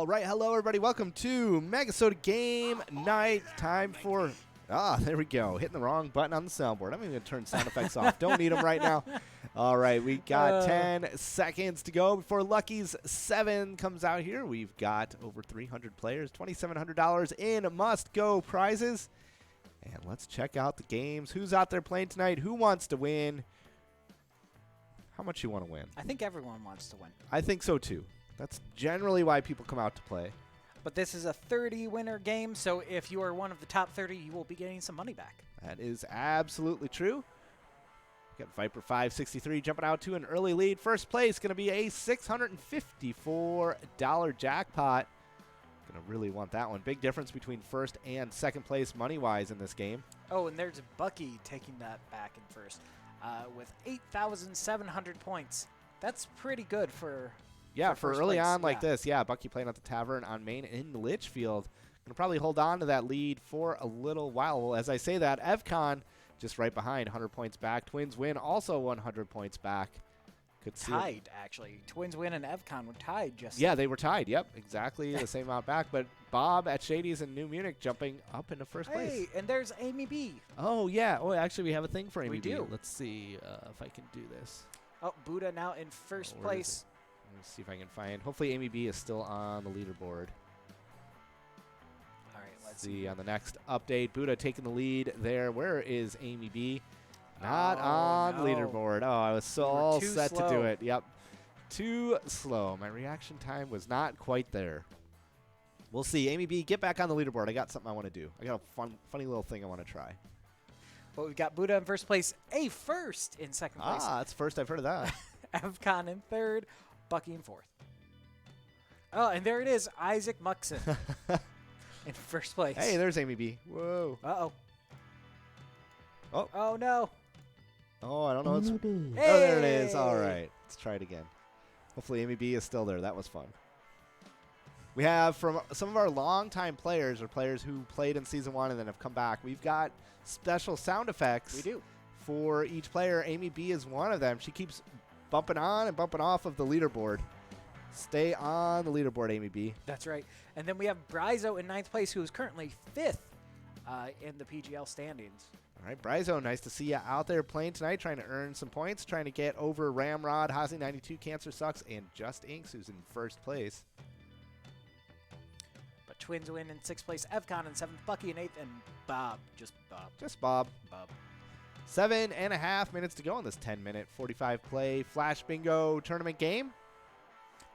All right, hello everybody. Welcome to MegaSota Game Night. Time for there we go. Hitting the wrong button on the soundboard. I'm even gonna turn sound effects off. Don't need them right now. All right, we got 10 seconds to go before Lucky's 7 comes out here. We've got over 300 players, $2,700 in must-go prizes. And let's check out the games. Who's out there playing tonight? Who wants to win? How much you want to win? I think everyone wants to win. I think so too. That's generally why people come out to play. But this is a 30-winner game, so if you are one of the top 30, you will be getting some money back. That is absolutely true. Got Viper 563 jumping out to an early lead. First place going to be a $654 jackpot. Going to really want that one. Big difference between first and second place money-wise in this game. Oh, and there's Bucky taking that back in first with 8,700 points. That's pretty good for for early on like this. Yeah, Bucky playing at the Tavern on Main in Litchfield. Going to probably hold on to that lead for a little while. Well, as I say that, Evcon just right behind, 100 points back. Twins win also 100 points back. Could see tied, actually. Twins win and Evcon were tied just. Yeah, they were tied. Yep, exactly the same amount back. But Bob at Shady's in New Munich jumping up into first place. Hey, and there's Amy B. Oh, yeah. Oh, actually, we have a thing for Amy We B. do. Let's see if I can do this. Oh, Buddha now in first Where is place. Let me see if I can find. Hopefully, Amy B is still on the leaderboard. All right, let's See on the next update. Buddha taking the lead there. Where is Amy B? Not Oh, on no. leaderboard. Oh, I was so You were all too set to slow. do it. Yep. Too slow. My reaction time was not quite there. We'll see. Amy B, get back on the leaderboard. I got something I want to do. I got a funny little thing I want to try. But we've got Buddha in first place, A first in second place, That's the first I've heard of that. Evcon in third, Bucky in fourth. Oh, and there it is, Isaac Muxon in first place. Hey, there's Amy B. Whoa. Uh-oh. Oh. Oh, no. Oh, I don't know. Hey! Oh, there it is. All right. Let's try it again. Hopefully Amy B is still there. That was fun. We have from some of our longtime players or players who played in Season 1 and then have come back, we've got special sound effects We do. for each player. Amy B is one of them. She keeps bumping on and bumping off of the leaderboard. Stay on the leaderboard, Amy B. That's right. And then we have Bryzo in ninth place, who is currently fifth in the PGL standings. All right, Bryzo, nice to see you out there playing tonight, trying to earn some points, trying to get over Ramrod, Hazy92, Cancer Sucks, and Just Inks, who's in first place. But Twins win in sixth place, Evcon in seventh, Bucky in eighth, and Bob. Just Bob. Just Bob. Bob. 7.5 minutes to go in this 10-minute 45-play Flash Bingo tournament game.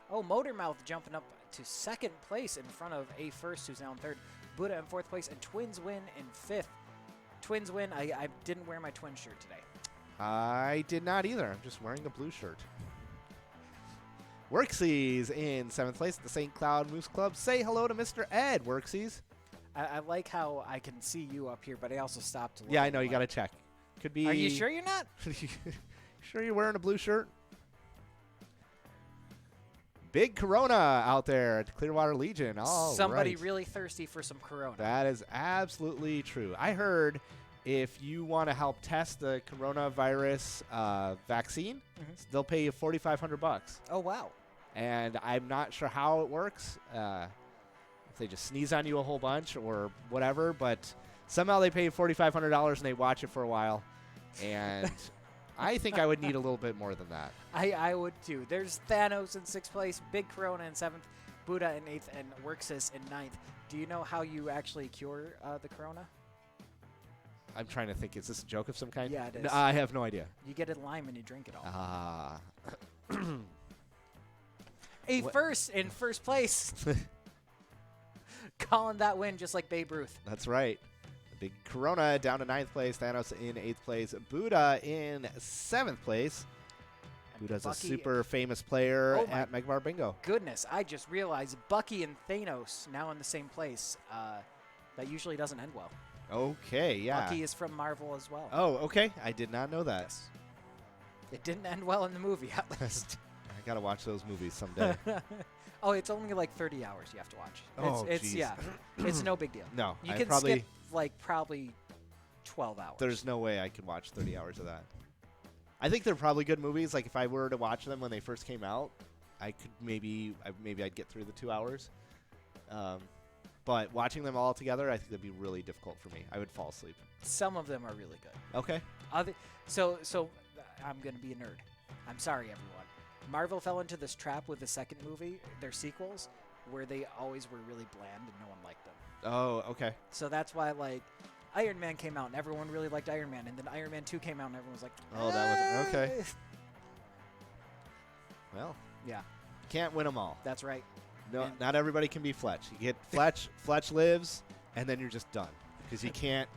Oh, Motormouth jumping up to second place in front of A first, who's now in third, Buddha in fourth place, and Twins win in fifth. Twins win. I didn't wear my twin shirt today. I did not either. I'm just wearing a blue shirt. Worksies in 7th place at the St. Cloud Moose Club. Say hello to Mr. Ed, Worksies. I like how I can see you up here, but I also stopped to look. Yeah, I know. You got to check. Could be. Are you sure you're not? Sure you're wearing a blue shirt? Big Corona out there at Clearwater Legion. All Somebody right. really thirsty for some Corona. That is absolutely true. I heard if you want to help test the coronavirus vaccine, they'll pay you $4,500. Oh, wow. And I'm not sure how it works. If they just sneeze on you a whole bunch or whatever, but somehow they pay you $4,500 and they watch it for a while. And I think I would need a little bit more than that. I would too. There's Thanos in sixth place, Big Corona in seventh, Buddha in eighth, and Worksis in ninth. Do you know how you actually cure the Corona? I'm trying to think. Is this a joke of some kind? Yeah, it is. No, I have no idea. You get a lime and you drink it all. Ah. A What- first in first place. Calling that win just like Babe Ruth. That's right. Big Corona down to 9th place. Thanos in 8th place. Buddha in 7th place. And Buddha's a Bucky- super famous player Oh my at Megabar Bingo. Goodness, I just realized Bucky and Thanos now in the same place. That usually doesn't end well. Okay, yeah. Bucky is from Marvel as well. Oh, okay. I did not know that. Yes. It didn't end well in the movie, at least. I got to watch those movies someday. Oh, it's only like 30 hours you have to watch. Oh, it's geez. yeah. It's no big deal. No, You I can probably skip like probably 12 hours. there's no way I could watch 30 hours of that. I think they're probably good movies. Like if I were to watch them when they first came out, I could maybe I'd get through the 2 hours. But watching them all together, I think that'd be really difficult for me. I would fall asleep. Some of them are really good. Okay. So I'm gonna be a nerd. I'm sorry, everyone. Marvel fell into this trap with the second movie, their sequels, where they always were really bland and no one liked them. Oh, okay. So that's why, like, Iron Man came out and everyone really liked Iron Man, and then Iron Man 2 came out and everyone was like, Oh, that was okay. Well, Yeah, can't win them all. that's right. No, And- not everybody can be Fletch. You get Fletch. Fletch lives, and then you're just done because you can't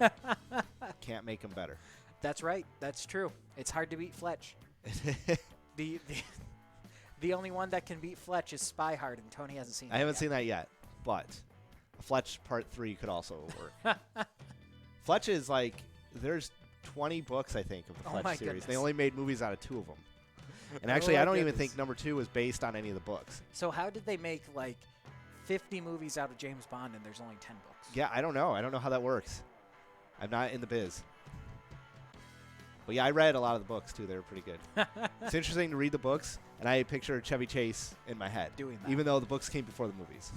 make him better. That's right. That's true. It's hard to beat Fletch. The only one that can beat Fletch is Spy Hard, and Tony hasn't seen it I haven't yet. seen that yet, but Fletch Part 3 could also work. Fletch is like, there's 20 books, I think, of the Oh Fletch my series. They goodness. only made movies out of 2 of them. And Oh actually, my I don't even goodness. think number 2 was based on any of the books. So how did they make, like, 50 movies out of James Bond and there's only 10 books? Yeah, I don't know. I don't know how that works. I'm not in the biz. But yeah, I read a lot of the books, too. They were pretty good. It's interesting to read the books, and I picture Chevy Chase in my head. Doing that. Even though the books came before the movies.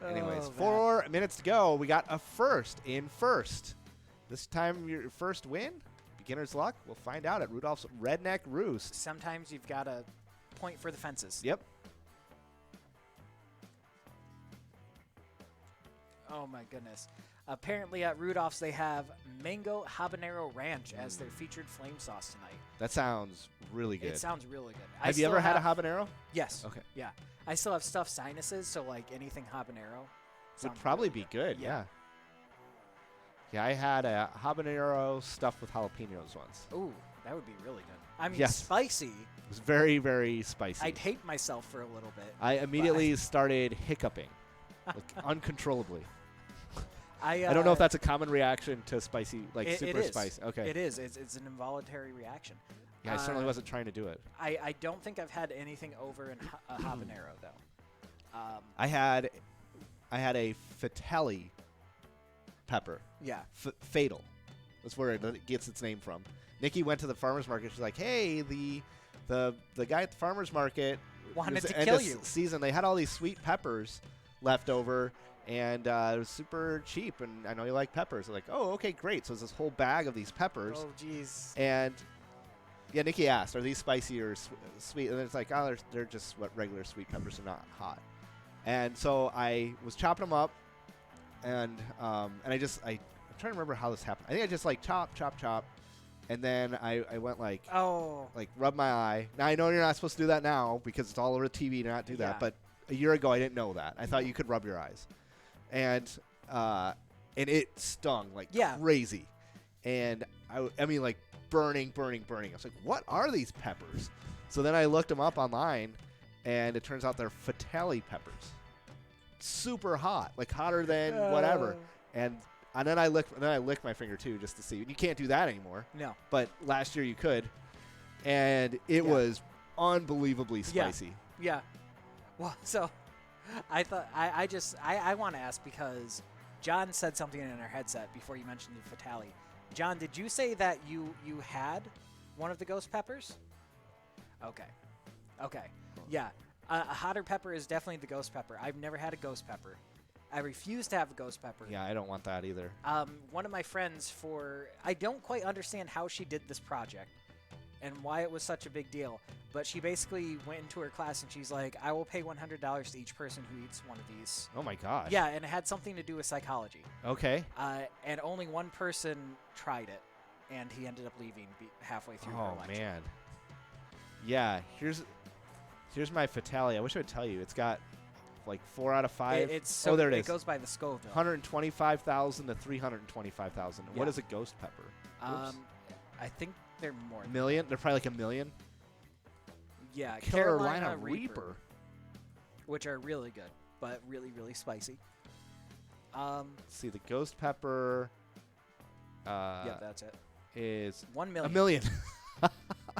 Anyways, Oh, 4 minutes to go. We got a first in first. This time, your first win? Beginner's luck? We'll find out at Rudolph's Redneck Roost. Sometimes you've got to point for the fences. Yep. Oh, my goodness. Apparently at Rudolph's they have Mango Habanero Ranch as their featured flame sauce tonight. That sounds really good. It sounds really good. I Have you ever still had a habanero? Yes. Okay. Yeah. I still have stuffed sinuses, so like anything habanero Would sounds probably really be good, yeah. Yeah, I had a habanero stuffed with jalapenos once. Ooh, that would be really good. I mean, Yes. spicy. It was very, very spicy. I'd hate myself for a little bit. I immediately started hiccuping, like uncontrollably. I don't know if that's a common reaction to spicy, like it super is. spicy. Okay. It is. It's an involuntary reaction. Yeah, I certainly wasn't trying to do it. I don't think I've had anything over a habanero though. I had a Fratelli pepper. Yeah. Fatal. That's where it gets its name from. Nikki went to the farmer's market. She's like, hey, the guy at the farmer's market Wanted it was to the end kill of you. Season. They had all these sweet peppers left over, and it was super cheap. And I know you like peppers. I'm like, oh, okay, great. So it's this whole bag of these peppers. Oh, jeez. And yeah, Nikki asked, are these spicy or sweet? And it's like, oh, they're just regular sweet peppers. They're not hot. And so I was chopping them up, and I'm trying to remember how this happened. I think I just like chop, and then I went like rub my eye. Now I know you're not supposed to do that now because it's all over the TV to not do that. But a year ago I didn't know that. I thought you could rub your eyes, and it stung like crazy, and I mean like burning. I was like, what are these peppers? So then I looked them up online, and it turns out they're Fratelli peppers. Super hot, like hotter than whatever. And then I licked my finger too just to see. You can't do that anymore. No. But last year you could, and it was unbelievably spicy. Yeah. Well, so I thought I want to ask because John said something in our headset before you mentioned the Fatali. John, did you say that you had one of the ghost peppers? Okay. Yeah. A hotter pepper is definitely the ghost pepper. I've never had a ghost pepper. I refuse to have a ghost pepper. Yeah, I don't want that either. One of my friends I don't quite understand how she did this project and why it was such a big deal, but she basically went into her class and she's like, I will pay $100 to each person who eats one of these. Oh my gosh. Yeah, and it had something to do with psychology. Okay. And only one person tried it, and he ended up leaving halfway through her Oh lecture. man. Yeah, here's my Fatali. I wish I would tell you. It's got like 4 out of 5. There it is. It goes by the Scoville. 125,000 to 325,000. Yeah. What is a ghost pepper? I think they're more. A million? They're probably like a million. Yeah, Carolina Reaper, which are really good, but really, really spicy. Let's see, the ghost pepper. Yeah, that's it. Is 1 million. A million.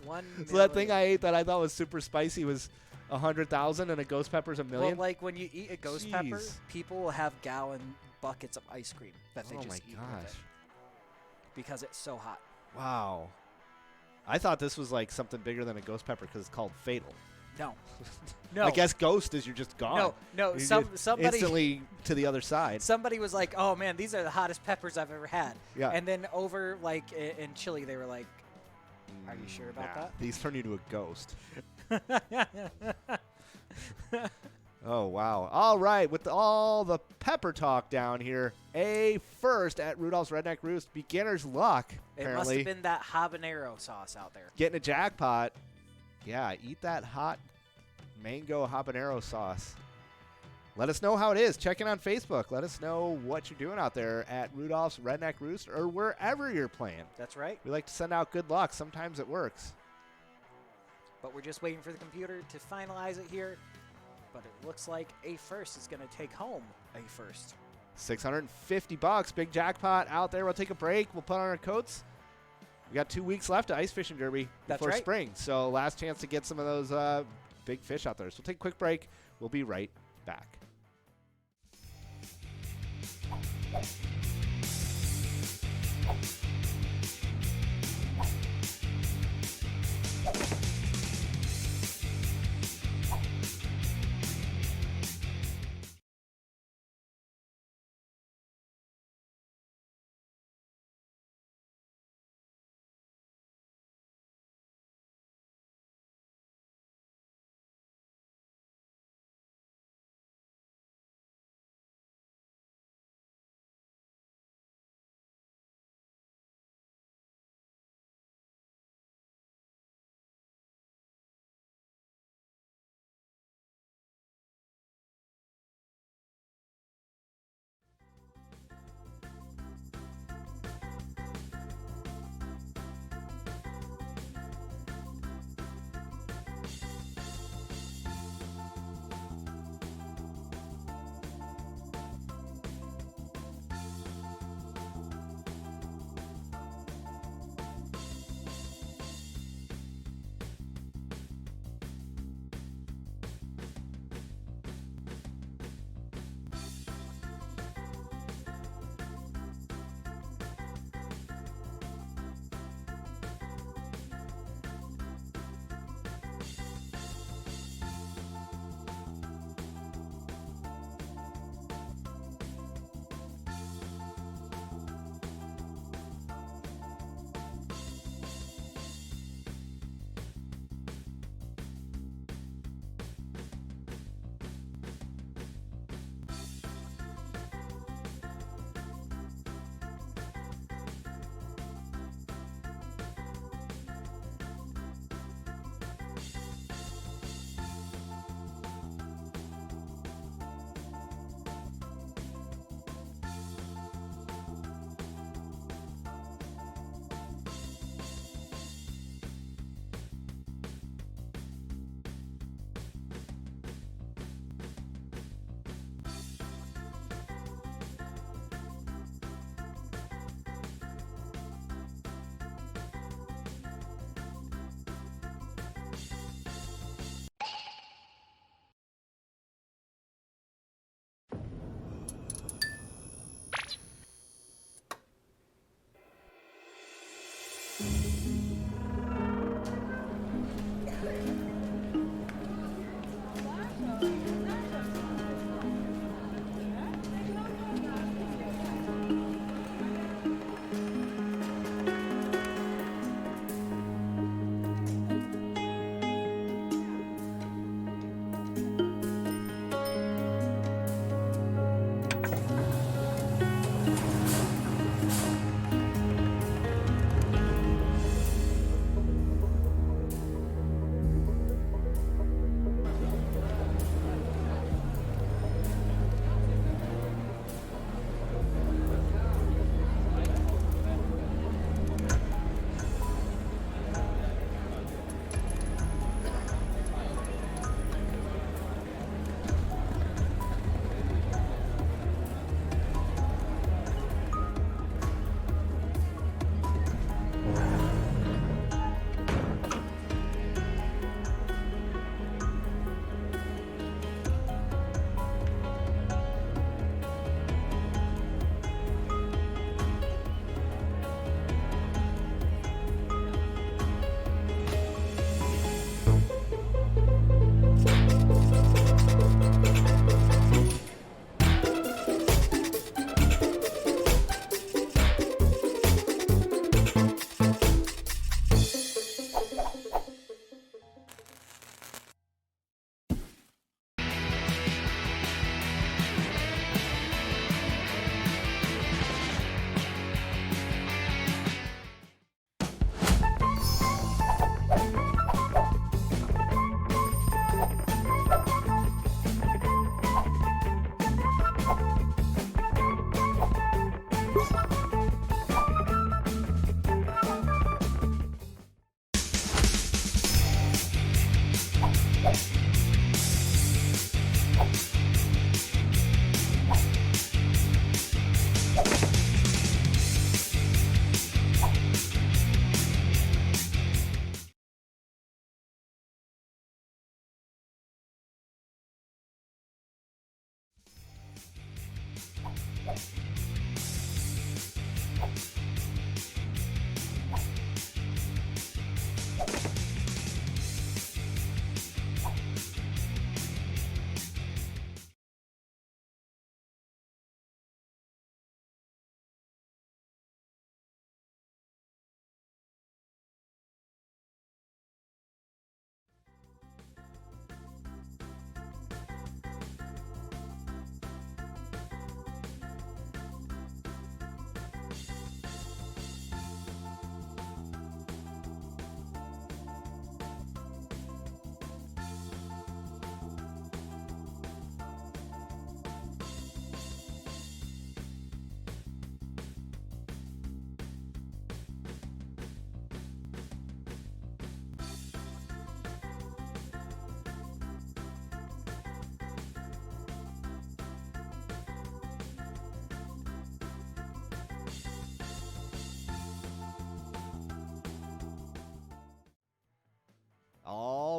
1 million. So that thing I ate that I thought was super spicy was 100,000, and a ghost pepper's a million. Well, like when you eat a ghost pepper, Jeez. people will have gallon buckets of ice cream that they Oh just my eat with gosh. it because it's so hot. Wow. I thought this was like something bigger than a ghost pepper because it's called Fatal. No. No. I guess ghost is you're just gone. No. You're Somebody instantly to the other side. somebody was like, "Oh man, these are the hottest peppers I've ever had." Yeah. And then over like in Chile, they were like, "Are you sure about Nah, that?" these turn you to a ghost. Oh, wow. All right, with all the pepper talk down here, a first at Rudolph's Redneck Roost. Beginner's luck, It apparently. must have been that habanero sauce out there. Getting a jackpot. Yeah, eat that hot mango habanero sauce. Let us know how it is. Check in on Facebook. Let us know what you're doing out there at Rudolph's Redneck Roost or wherever you're playing. That's right. We like to send out good luck. Sometimes it works. But we're just waiting for the computer to finalize it here. But it looks like a first is going to take home a first. $650. Big jackpot out there. We'll take a break. We'll put on our coats. We got 2 weeks left to Ice Fishing Derby That's before right. spring. So last chance to get some of those big fish out there. So we'll take a quick break. We'll be right back.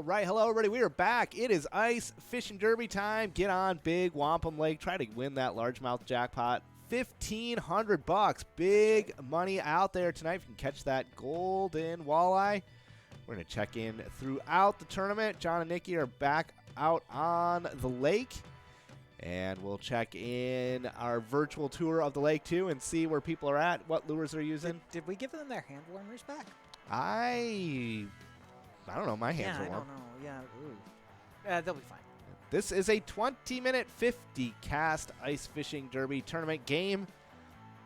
right, hello everybody. We are back. It is Ice Fishing Derby time. Get on Big Wampum Lake. Try to win that largemouth jackpot. $1,500. Big money out there tonight. If you can catch that golden walleye. We're going to check in throughout the tournament. John and Nikki are back out on the lake. And we'll check in our virtual tour of the lake, too, and see where people are at, what lures they're using. Did we give them their hand warmers back? I don't know. My hands are warm. I don't know. Yeah, ooh. They'll be fine. This is a 20-minute 50-cast Ice Fishing Derby tournament game.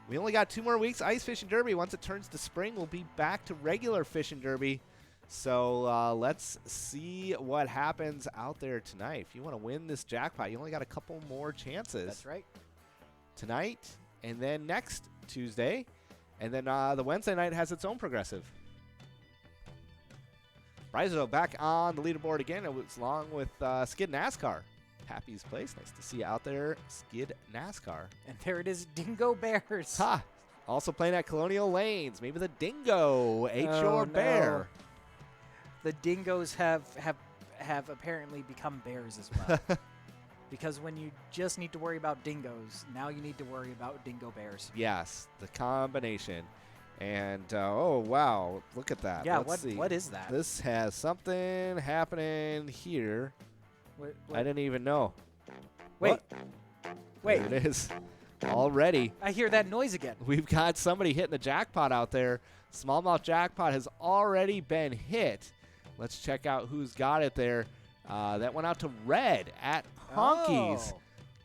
We only got 2 more weeks. Ice Fishing Derby, once it turns to spring, we'll be back to regular Fishing Derby. So let's see what happens out there tonight. If you want to win this jackpot, you only got a couple more chances. That's right. Tonight, and then next Tuesday, and then the Wednesday night has its own progressive. Rizo back on the leaderboard again. It was along with Skid NASCAR. Happy's Place. Nice to see you out there, Skid NASCAR. And there it is, Dingo Bears. Ha! Also playing at Colonial Lanes. Maybe the Dingo ate your bear. The dingoes have apparently become bears as well. Because when you just need to worry about dingoes, now you need to worry about dingo bears. Yes, the combination. And, oh, wow, look at that. Yeah, Let's see. what is that? This has something happening here. What? I didn't even know. Wait. Wait. There it is. Already. I hear that noise again. We've got somebody hitting the jackpot out there. Smallmouth jackpot has already been hit. Let's check out who's got it there. That went out to Red at Honkies. Oh.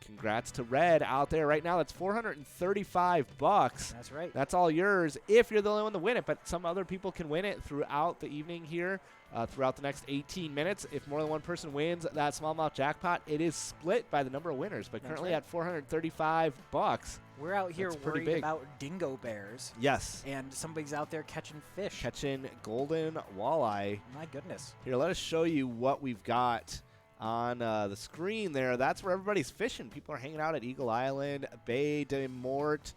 Congrats to Red out there right now. That's $435. That's right. That's all yours if you're the only one to win it, but some other people can win it throughout the evening here, throughout the next 18 minutes. If more than one person wins that smallmouth jackpot, it is split by the number of winners, but currently at $435. We're out here That's pretty worried big. about dingo bears. Yes. And somebody's out there catching fish. Catching golden walleye. My goodness. Here, let us show you what we've got on the screen there. That's where everybody's fishing. People are hanging out at Eagle Island, Bay de Mort,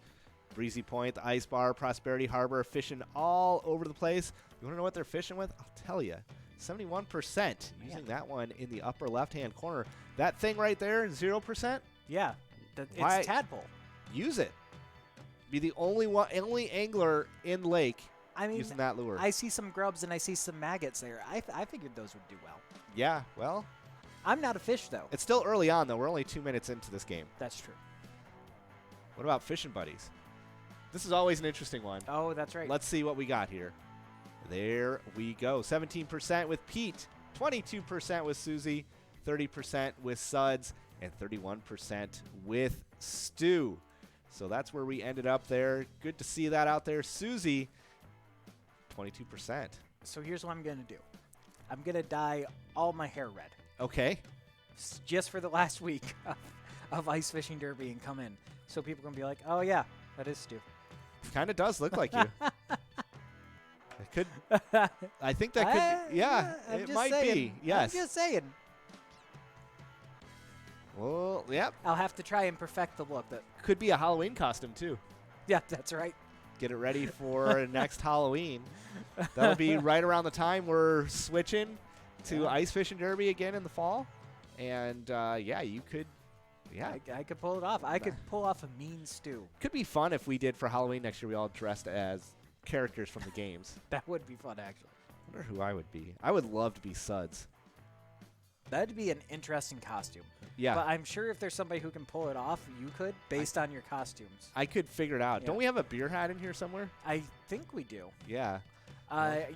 Breezy Point, the Ice Bar, Prosperity Harbor, fishing all over the place. You want to know what they're fishing with? I'll tell you. 71% using that one in the upper left-hand corner. That thing right there, 0%? Yeah. Why- It's tadpole. Use it. Be the only angler in lake using that lure. I see some grubs and I see some maggots there. I figured those would do well. Yeah, well, I'm not a fish, though. it's still early on, though. We're only 2 minutes into this game. That's true. What about fishing buddies? This is always an interesting one. Oh, that's right. Let's see what we got here. There we go. 17% with Pete, 22% with Susie, 30% with Suds, and 31% with Stu. So that's where we ended up there. Good to see that out there. Susie, 22%. So here's what I'm going to do. I'm going to dye all my hair red. Okay. Just for the last week of Ice Fishing Derby and come in. So people can be like, oh, yeah, that is Stu. Kind of does look like you. It could. I think that could. Yeah, I'm it just might saying. be. Yes. I'm just saying. Well, yep. I'll have to try and perfect the look. That Could be a Halloween costume, too. Yeah, that's right. Get it ready for next Halloween. That'll be right around the time we're switching to Ice Fishing Derby again in the fall. And, yeah, you could. Yeah. I could pull it off. I could pull off a mean Stu. Could be fun if we did for Halloween next year. We all dressed as characters from the games. That would be fun, actually. I wonder who I would be. I would love to be Suds. That'd be an interesting costume. Yeah. But I'm sure if there's somebody who can pull it off, you could, based on your costumes. I could figure it out. Yeah. Don't we have a beer hat in here somewhere? I think we do. Yeah.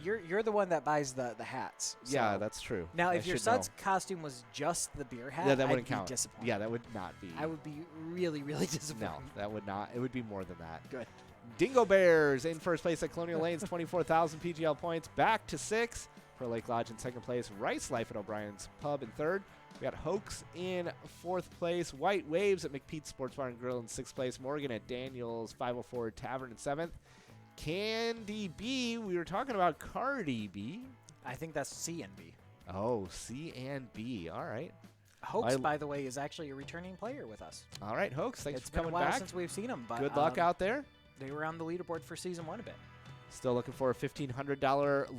You're the one that buys the hats. So. Yeah, that's true. Now, I if your should know. son's costume was just the beer hat, Yeah, that I'd wouldn't be count. disappointed. Yeah, that would not be. I would be really, really disappointed. No, that would not. It would be more than that. Good. Dingo Bears in first place at Colonial Lanes, 24,000 PGL points. Back to 6. Pro Lake Lodge in second place. Rice Life at O'Brien's Pub in third. We got Hoax in fourth place. White Waves at McPete's Sports Bar and Grill in sixth place. Morgan at Daniel's 504 Tavern in seventh. Candy B, we were talking about Cardi B. I think that's C and B. Oh, C and B. All right. Hoax, by the way, is actually a returning player with us. All right, Hoax. Thanks It's for coming been a while back. since we've seen him, but good luck out there. They were on the leaderboard for season 1 a bit. Still looking for a $1,500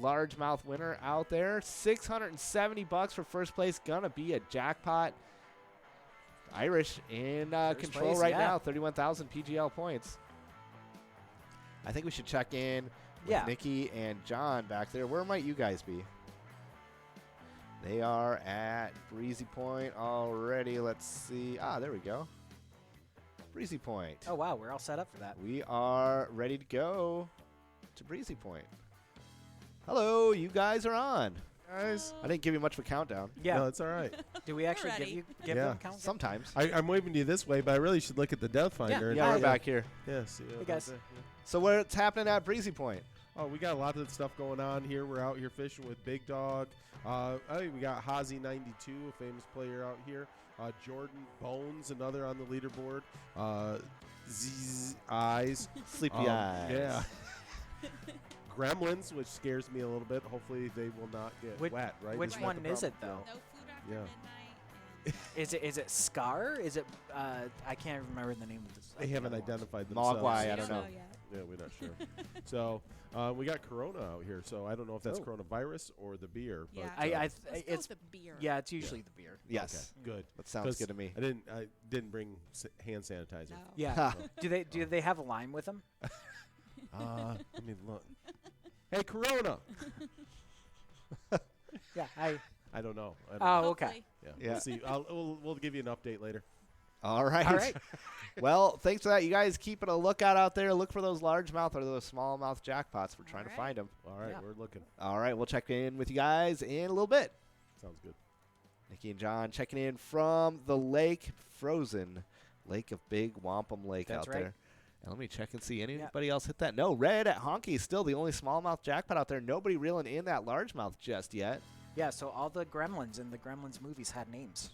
largemouth winner out there. $670 for first place. Gonna be a jackpot. Irish in control place, right yeah. now. 31,000 PGL points. I think we should check in with Nikki and John back there. Where might you guys be? They are at Breezy Point already. Let's see. There we go. Breezy Point. Oh, wow. We're all set up for that. We are ready to go to Breezy Point. Hello, you guys are on. Guys, I didn't give you much of a countdown. Yeah. no, it's all right. Do we actually ready. give Yeah. them a count? Sometimes. I'm waving you this way, but I really should look at the Death Finder. Yeah, we're back here. Yes. Hey, guys. So what's happening at Breezy Point? Oh, we got a lot of stuff going on here. We're out here fishing with Big Dog. We got Hazy 92, a famous player out here. Jordan Bones, another on the leaderboard. Z's Eyes. Sleepy Eyes. Yeah. Gremlins, which scares me a little bit. Hopefully they will not get wet, right? Which Isn't that one the is it, problem? though? No food after Yeah. midnight. Is it Scar? Is it, I can't remember the name of this. They haven't the other ones. identified themselves. Mogwai, I We don't know. yet. Yeah, we're not sure. So we got Corona out here. So I don't know if that's coronavirus or the beer. Yeah. But, Let's go it's with the beer. yeah, it's usually the beer. Yes. Okay, good. That sounds 'Cause good to me. I didn't bring hand sanitizer. No. Yeah. do they have a lime with them? Let me look. Hey, Corona. Yeah. I don't know. Oh, okay. Hopefully. Yeah. Yeah. We'll see. We'll give you an update later. All right. All right. Well, thanks for that. You guys keeping a lookout out there. Look for those largemouth or those smallmouth jackpots. We're trying to find them. All right, Yeah. we're looking. All right. We'll check in with you guys in a little bit. Sounds good. Nikki and John checking in from the lake, frozen lake of Big Wampum Lake That's out right. there. And let me check and see anybody else hit that. No, Red at Honky is still the only smallmouth jackpot out there. Nobody reeling in that largemouth just yet. Yeah, so all the Gremlins in the Gremlins movies had names.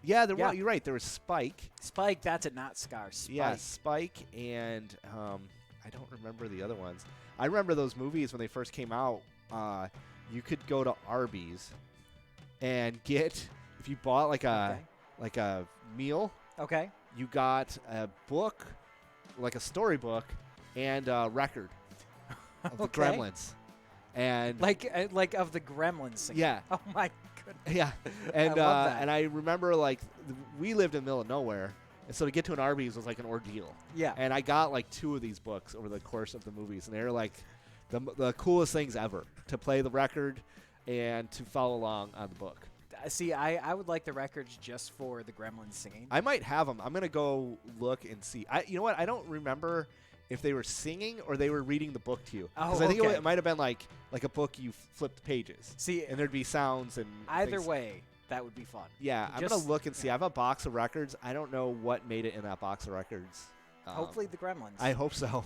Yeah, Yeah. you're right. There was Spike. Spike, that's it, not Scar. Spike. Yeah, Spike and I don't remember the other ones. I remember those movies when they first came out. You could go to Arby's and get, if you bought like a meal, Okay. you got a book, like a storybook, and a record of the Okay. Gremlins. And Like of the Gremlins singing. yeah, Oh my goodness. yeah, and love that. and I remember we lived in the middle of nowhere, and so to get to an Arby's was like an ordeal. Yeah. And I got like 2 of these books over the course of the movies, and they were like the coolest things ever to play the record and to follow along on the book. See, I would like the records just for the Gremlins singing. I might have them. I'm gonna go look and see. You know what? I don't remember if they were singing or they were reading the book to you. Oh, I think okay. it might have been like a book you flipped pages. See, And there'd be sounds and either things. way, that would be fun. Yeah, I'm gonna Just- look and see. I have a box of records. I don't know what made it in that box of records. Hopefully the Gremlins. I hope so.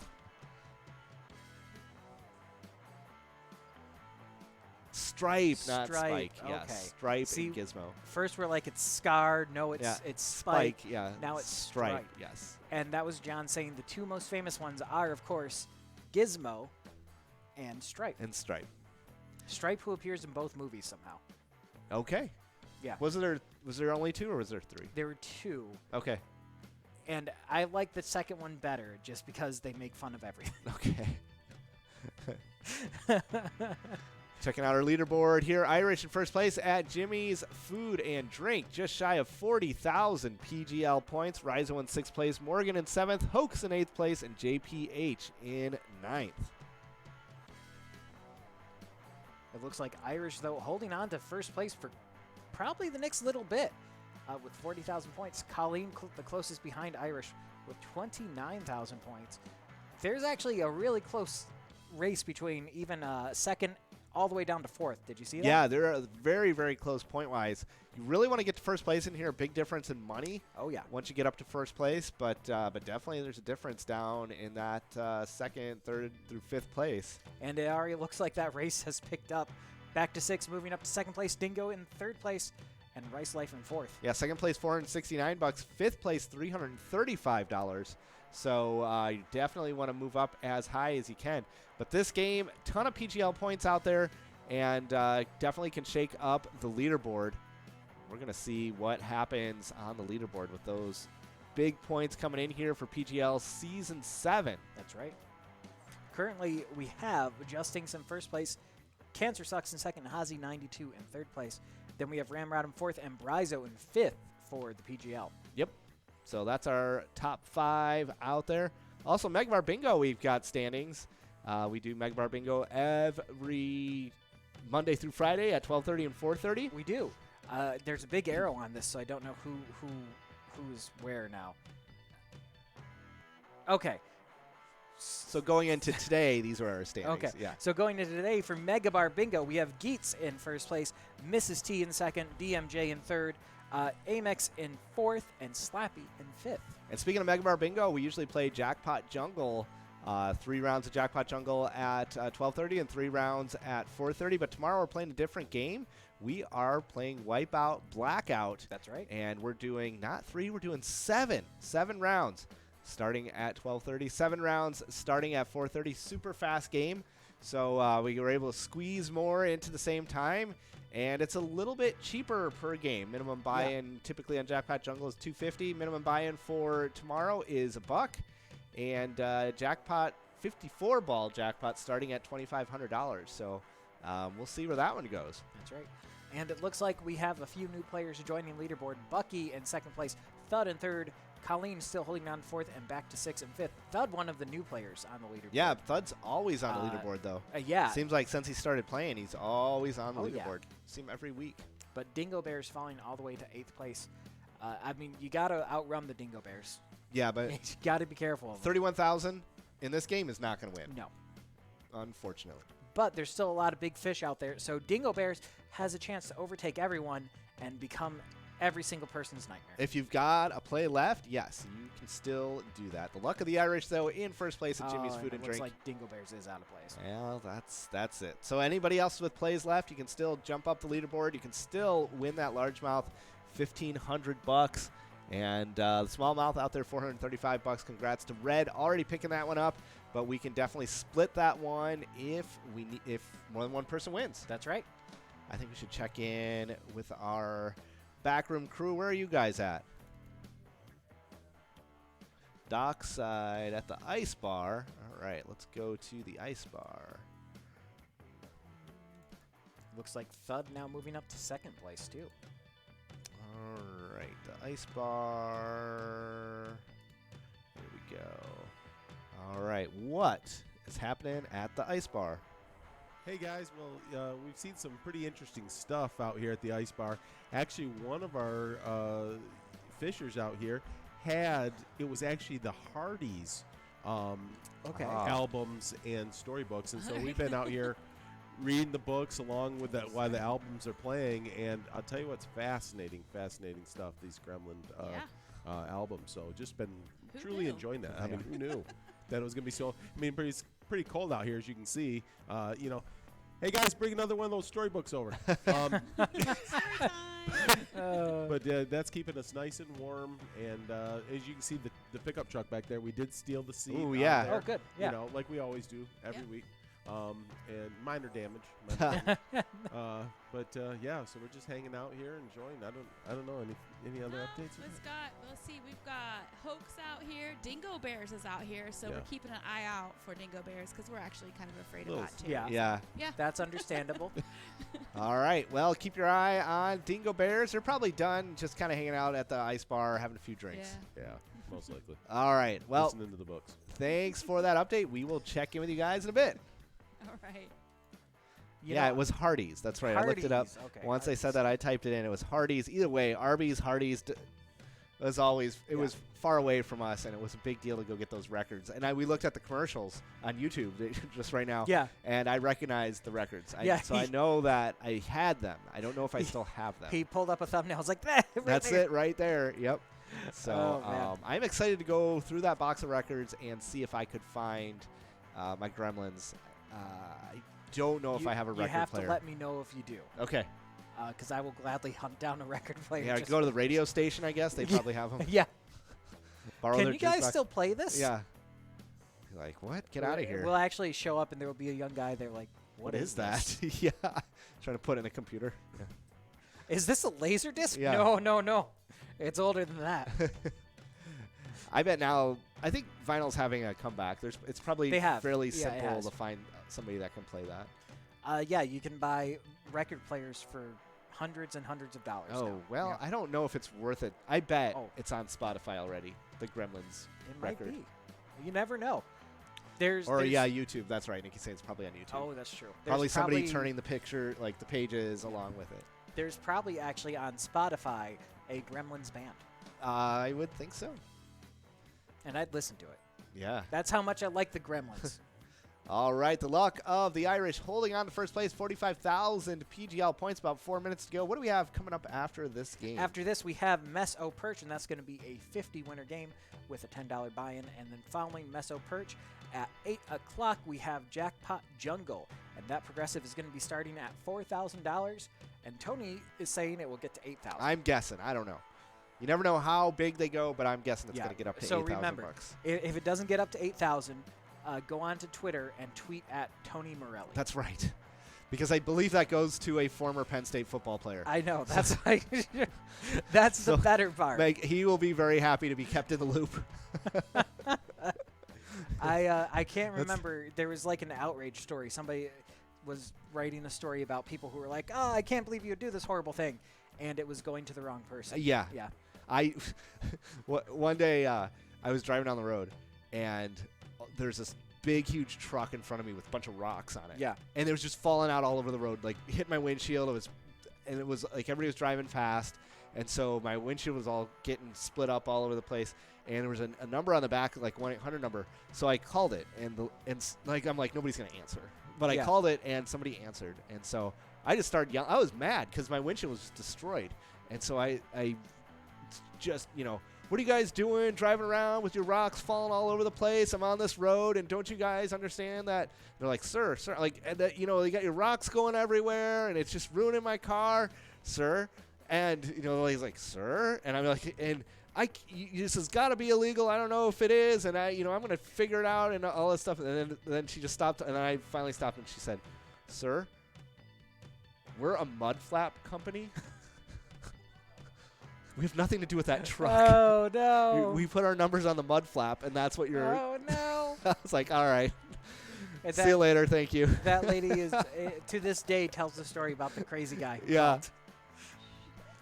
Stripe, not Stripe, Spike. Yes, okay. Stripe See, and Gizmo. First we're like it's Scar. No, it's Spike. Yeah. Now it's Stripe. Stripe. Yes. And that was John saying the 2 most famous ones are, of course, Gizmo and Stripe. And Stripe. Stripe, who appears in both movies somehow. Okay. Yeah. Was there only 2 or was there 3? There were 2, Okay. and I like the second one better just because they make fun of everything. Okay. Checking out our leaderboard here. Irish in first place at Jimmy's Food and Drink, just shy of 40,000 PGL points. Rizzo in 6th place, Morgan in 7th, Hoax in 8th place, and JPH in 9th. It looks like Irish, though, holding on to first place for probably the next little bit with 40,000 points. Colleen, the closest behind Irish, with 29,000 points. There's actually a really close race between even second all the way down to 4th. Did you see that? Yeah, they're very, very close point-wise. You really want to get to first place in here. Big difference in money. Oh, yeah. Once you get up to first place, but definitely there's a difference down in that 2nd, 3rd through 5th place. And it already looks like that race has picked up. Back to 6, moving up to 2nd place. Dingo in 3rd place, and Rice Life in 4th. Yeah, 2nd place $469, 5th place $335. So you definitely want to move up as high as you can. But this game, ton of PGL points out there, and definitely can shake up the leaderboard. We're going to see what happens on the leaderboard with those big points coming in here for PGL Season 7. That's right. currently we have Justinks in first place, Cancer Sucks in second, Hazy 92 in third place. Then we have Ramrod in fourth and Bryzo in fifth for the PGL. Yep. So that's our top 5 out there. Also, Megabar Bingo, we've got standings. We do Megabar Bingo every Monday through Friday at 12:30 and 4:30. We do. There's a big arrow on this, so I don't know who's where now. Okay. So going into today, these are our standings. Okay. Yeah. So going into today for Megabar Bingo, we have Geets in first place, Mrs. T in second, DMJ in third, Amex in fourth, and Slappy in fifth. And speaking of Megabar Bingo, we usually play Jackpot Jungle. 3 rounds of Jackpot Jungle at 12:30 and 3 rounds at 4:30. But tomorrow we're playing a different game. We are playing Wipeout Blackout. That's right. And we're doing not 3, we're doing 7 rounds starting at 12:30. 7 rounds starting at 4:30. Super fast game. So we were able to squeeze more into the same time. And it's a little bit cheaper per game. Minimum buy-in typically on Jackpot Jungle is $250. Minimum buy-in for tomorrow is $1. And Jackpot 54 ball jackpot starting at $2,500. So we'll see where that one goes. That's right. And it looks like we have a few new players joining leaderboard. Bucky in second place, Thud in third, Colleen still holding on fourth, and back to sixth and fifth. Thud, one of the new players on the leaderboard. Yeah, Thud's always on the leaderboard, though. Yeah. Seems like since he started playing, he's always on the leaderboard. Yeah. See him every week. But Dingo Bears falling all the way to 8th place. I mean, you got to outrun the Dingo Bears. Yeah, but you got to be careful of them. 31,000 in this game is not going to win. No. Unfortunately. But there's still a lot of big fish out there. So Dingo Bears has a chance to overtake everyone and become every single person's nightmare. If you've got a play left, yes, you can still do that. The luck of the Irish, though, in first place at Jimmy's Food and Drink. Looks like Dingo Bears is out of place. Well, that's it. So anybody else with plays left, you can still jump up the leaderboard. You can still win that largemouth, $1,500. And the smallmouth out there, $435. Congrats to Red, already picking that one up. But we can definitely split that one if more than one person wins. That's right. I think we should check in with our backroom crew. Where are you guys at? Dockside at the ice bar. All right, let's go to the ice bar. Looks like Thud now moving up to second place, too. All right, the ice bar. Here we go. All right, what is happening at the ice bar? Hey guys, well, we've seen some pretty interesting stuff out here at the ice bar. Actually, one of our fishers out here it was actually the Hardee's albums and storybooks, and so we've been out here reading the books along with that while the albums are playing, and I'll tell you what's fascinating stuff, these Gremlin albums. So just been truly enjoying that. I mean, who knew that it was going to be so, I mean, pretty cold out here, as you can see. Hey guys, bring another one of those storybooks over. But that's keeping us nice and warm, and as you can see, the pickup truck back there, we did steal the seat. Ooh, yeah. Oh, good. Yeah. You know, like we always do every week. And minor damage. Yeah, so we're just hanging out here, enjoying. I don't know any other updates. Let's see. We've got Hoax out here. Dingo Bears is out here, so we're keeping an eye out for Dingo Bears because we're actually kind of afraid of that too. Yeah. Yeah. That's understandable. All right, well, keep your eye on Dingo Bears. They're probably done, just kind of hanging out at the ice bar, having a few drinks. Yeah, most likely. All right, well, listening to the books. Thanks for that update. We will check in with you guys in a bit. All right. It was Hardee's. That's right. Hardee's. I looked it up. Okay, Once they said that, I typed it in. It was Hardee's. Either way, Arby's, Hardee's. As always, it was far away from us, and it was a big deal to go get those records. And we looked at the commercials on YouTube just right now. Yeah. And I recognized the records. So I know that I had them. I don't know if I still have them. He pulled up a thumbnail. I was like, right That's there. it right there. Yep. So man. I'm excited to go through that box of records and see if I could find my Gremlins. I don't know if I have a record player. You have to let me know if you do. Okay. Because I will gladly hunt down a record player. Yeah, go to the radio station, I guess. They probably have them. Yeah. Borrow Can their you guys jukebox. still play this? Yeah. You're like, what? Get out of here. We'll actually show up, and there will be a young guy there like, what is that? Yeah. Trying to put in a computer. Yeah. Is this a laser disc? Yeah. No. It's older than that. I bet now I think vinyl's having a comeback. It's probably They have. fairly Yeah, it simple has. to find somebody that can play that. Yeah, you can buy record players for hundreds and hundreds of dollars. Oh, now. well, Yeah. I don't know if it's worth it. I bet Oh. it's on Spotify already, the Gremlins It record. might be. You never know. There's YouTube. That's right. Nikki saying it's probably on YouTube. Oh, that's true. Probably There's somebody turning the picture, like the pages along with it. There's probably actually on Spotify a Gremlins band, I would think so. and I'd listen to it. Yeah. That's how much I like the Gremlins. All right, the luck of the Irish holding on to first place, 45,000 PGL points, about 4 minutes to go. What do we have coming up after this game? After this, we have Meso Perch, and that's going to be a 50-winner game with a $10 buy-in. And then following Meso Perch, at 8 o'clock, we have Jackpot Jungle, and that progressive is going to be starting at $4,000. And Tony is saying it will get to $8,000. I'm guessing. I don't know. You never know how big they go, but I'm guessing it's Yeah. going to get up to So 8,000 remember, bucks. If it doesn't get up to 8,000, go on to Twitter and tweet at Tony Morelli. That's right. Because I believe that goes to a former Penn State football player. I know. That's that's So, the better part. Like, he will be very happy to be kept in the loop. I can't remember. There was like an outrage story. Somebody was writing a story about people who were like, "Oh, I can't believe you would do this horrible thing," and it was going to the wrong person. Yeah. Yeah. One day I was driving down the road, and there's this big, huge truck in front of me with a bunch of rocks on it. Yeah. And it was just falling out all over the road, like hit my windshield. It was like everybody was driving fast, and so my windshield was all getting split up all over the place. And there was a number on the back, like 1-800 number. So I called it, and I'm like, nobody's gonna answer. But I Yeah. called it, and somebody answered, and so I just started yelling. I was mad because my windshield was just destroyed, and so I just, what are you guys doing driving around with your rocks falling all over the place? I'm on this road, and don't you guys understand that? And they're like, sir, like, and that, you got your rocks going everywhere, and it's just ruining my car, sir. And, he's like, sir? And I'm like, this has got to be illegal. I don't know if it is, and I'm going to figure it out and all this stuff. And then she just stopped, and I finally stopped, and she said, sir, we're a mud flap company. We have nothing to do with that truck. Oh no. We put our numbers on the mud flap, and that's what you're. Oh no. I was like, all right. And See you later. Thank you. That lady is to this day tells the story about the crazy guy. Yeah.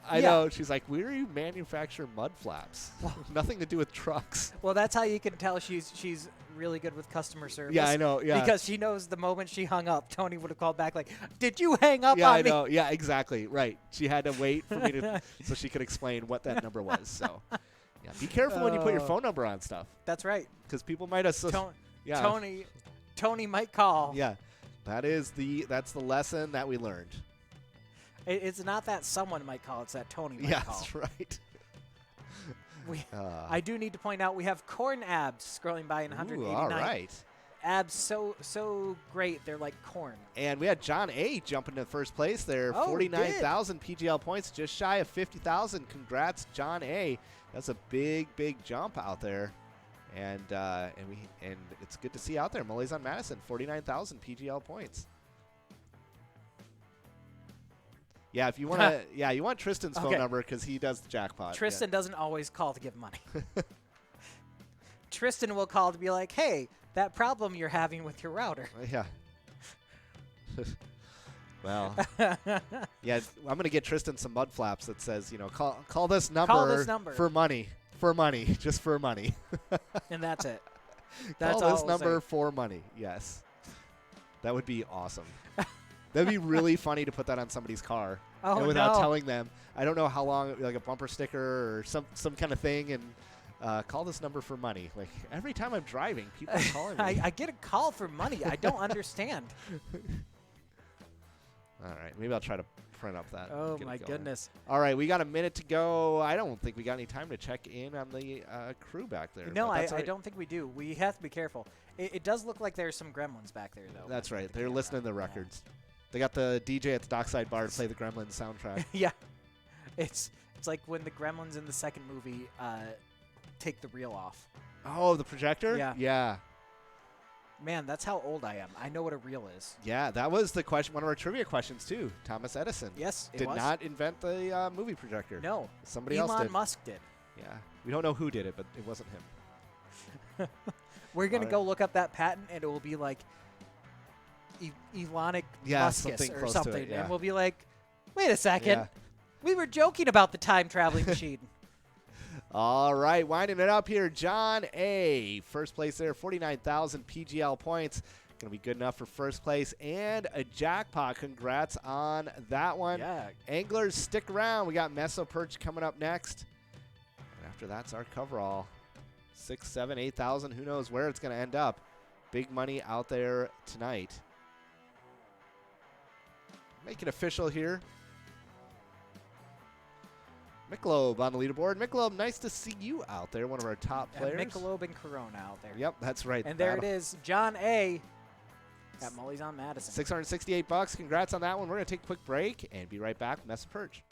I Yeah. know. She's like, where do you manufacture mud flaps? Nothing to do with trucks. Well, that's how you can tell she's really good with customer service. Yeah, I know. Yeah. Because she knows the moment she hung up, Tony would have called back like, "Did you hang up Yeah, on I me?" know. Yeah, exactly. Right. She had to wait for me to so she could explain what that number was. So, yeah, be careful when you put your phone number on stuff That's right. because people might have. Yeah. Tony might call. Yeah. That's the lesson that we learned. It's not that someone might call; it's that Tony might Yeah, call. that's right. I do need to point out we have corn abs scrolling by in 189. All right. Abs so great, they're like corn. And we had John A. jumping to first place there. Oh, 49,000 PGL points, just shy of 50,000. Congrats, John A. That's a big jump out there. And it's good to see out there. Malays on Madison, 49,000 PGL points. Yeah, if you want to, you want Tristan's phone Okay. number because he does the jackpot. Tristan doesn't always call to give money. Tristan will call to be like, "Hey, that problem you're having with your router." Yeah. Well, yeah, I'm gonna get Tristan some mud flaps that says, call this number. Call this number. for money, just for money. And that's it. That's Call all this I'll number say. for money. Yes, that would be awesome. That'd be really funny to put that on somebody's car Oh, and without no. telling them. I don't know how long, like a bumper sticker or some kind of thing, and call this number for money. Like every time I'm driving, people are calling me. I get a call for money. I don't understand. All right, maybe I'll try to print up that. and Oh get it my going. goodness. All right, we got a minute to go. I don't think we got any time to check in on the crew back there. No, but I that's all right. don't think we do. We have to be careful. It does look like there's some gremlins back there, though. That's with right. the They're camera. listening to the Yeah. records. They got the DJ at the Dockside Bar to play the Gremlins soundtrack. Yeah. It's like when the gremlins in the second movie take the reel off. Oh, the projector? Yeah. Yeah. Man, that's how old I am. I know what a reel is. Yeah, that was the question. One of our trivia questions, too. Thomas Edison. Yes, it Did was. not invent the movie projector. No. Somebody else Elon did. Musk did. Yeah. We don't know who did it, but it wasn't him. We're going to All go right. look up that patent, and it will be like Elonic Yeah, muscus something or close to it, something. yeah. And we'll be like, wait a second. Yeah. We were joking about the time traveling machine. All right, winding it up here. John A. First place there, 49,000 PGL points. Going to be good enough for first place and a jackpot. Congrats on that one. Yeah. Anglers, stick around. We got Meso Perch coming up next. And after that's our coverall. 6, 7, 8,000. Who knows where it's going to end up. Big money out there tonight. Make it official here. Michelob on the leaderboard. Michelob, nice to see you out there, one of our top players. And Michelob and Corona out there. Yep, that's right. And there it is, John A. at Molly's on Madison. $668. Congrats on that one. We're going to take a quick break and be right back with Mess of Perch.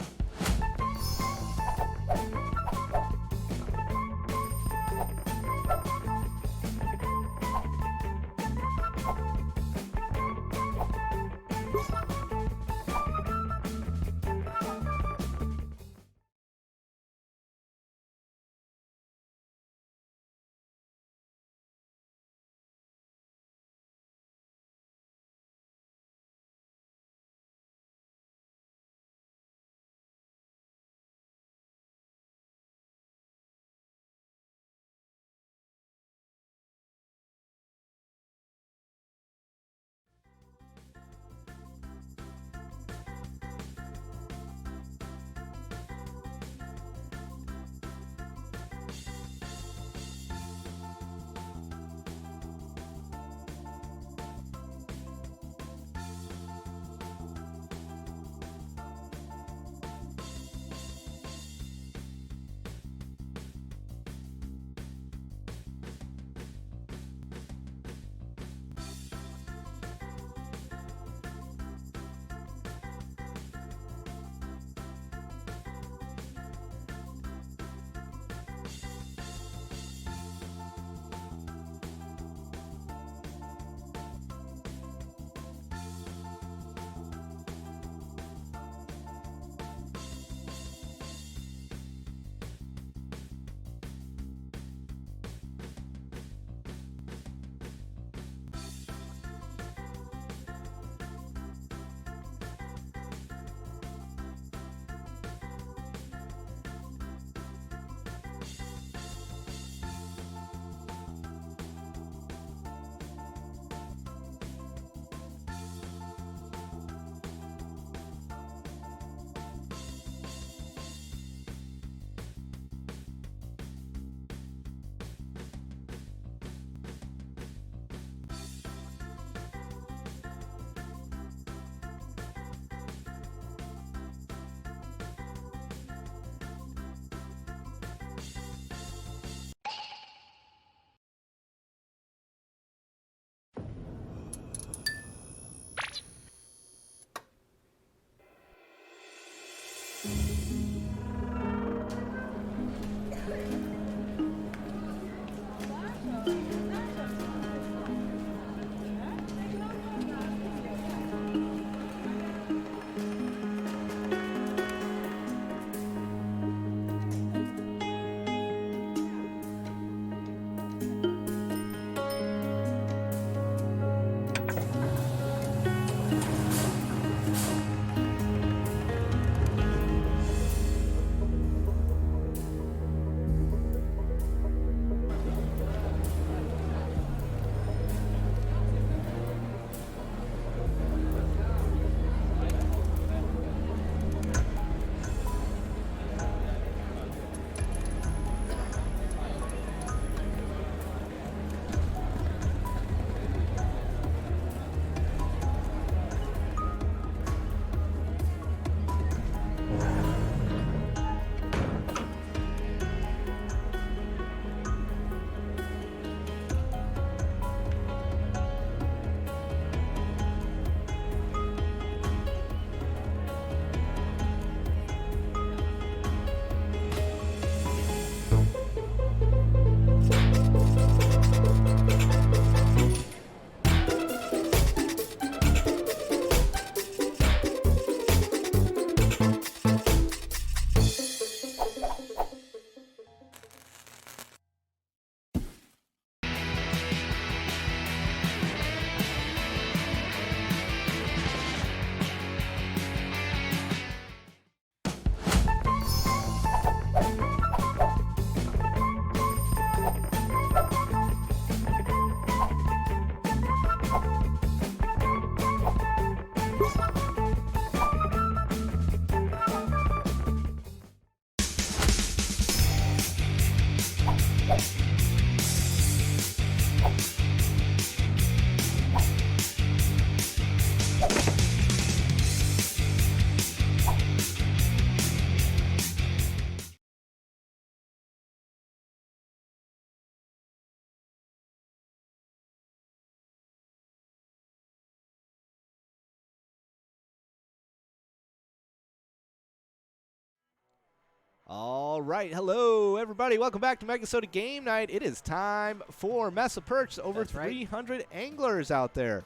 All right. Hello, everybody. Welcome back to MegaSota Game Night. It is time for Mess of Perch. Over That's right. 300 anglers out there.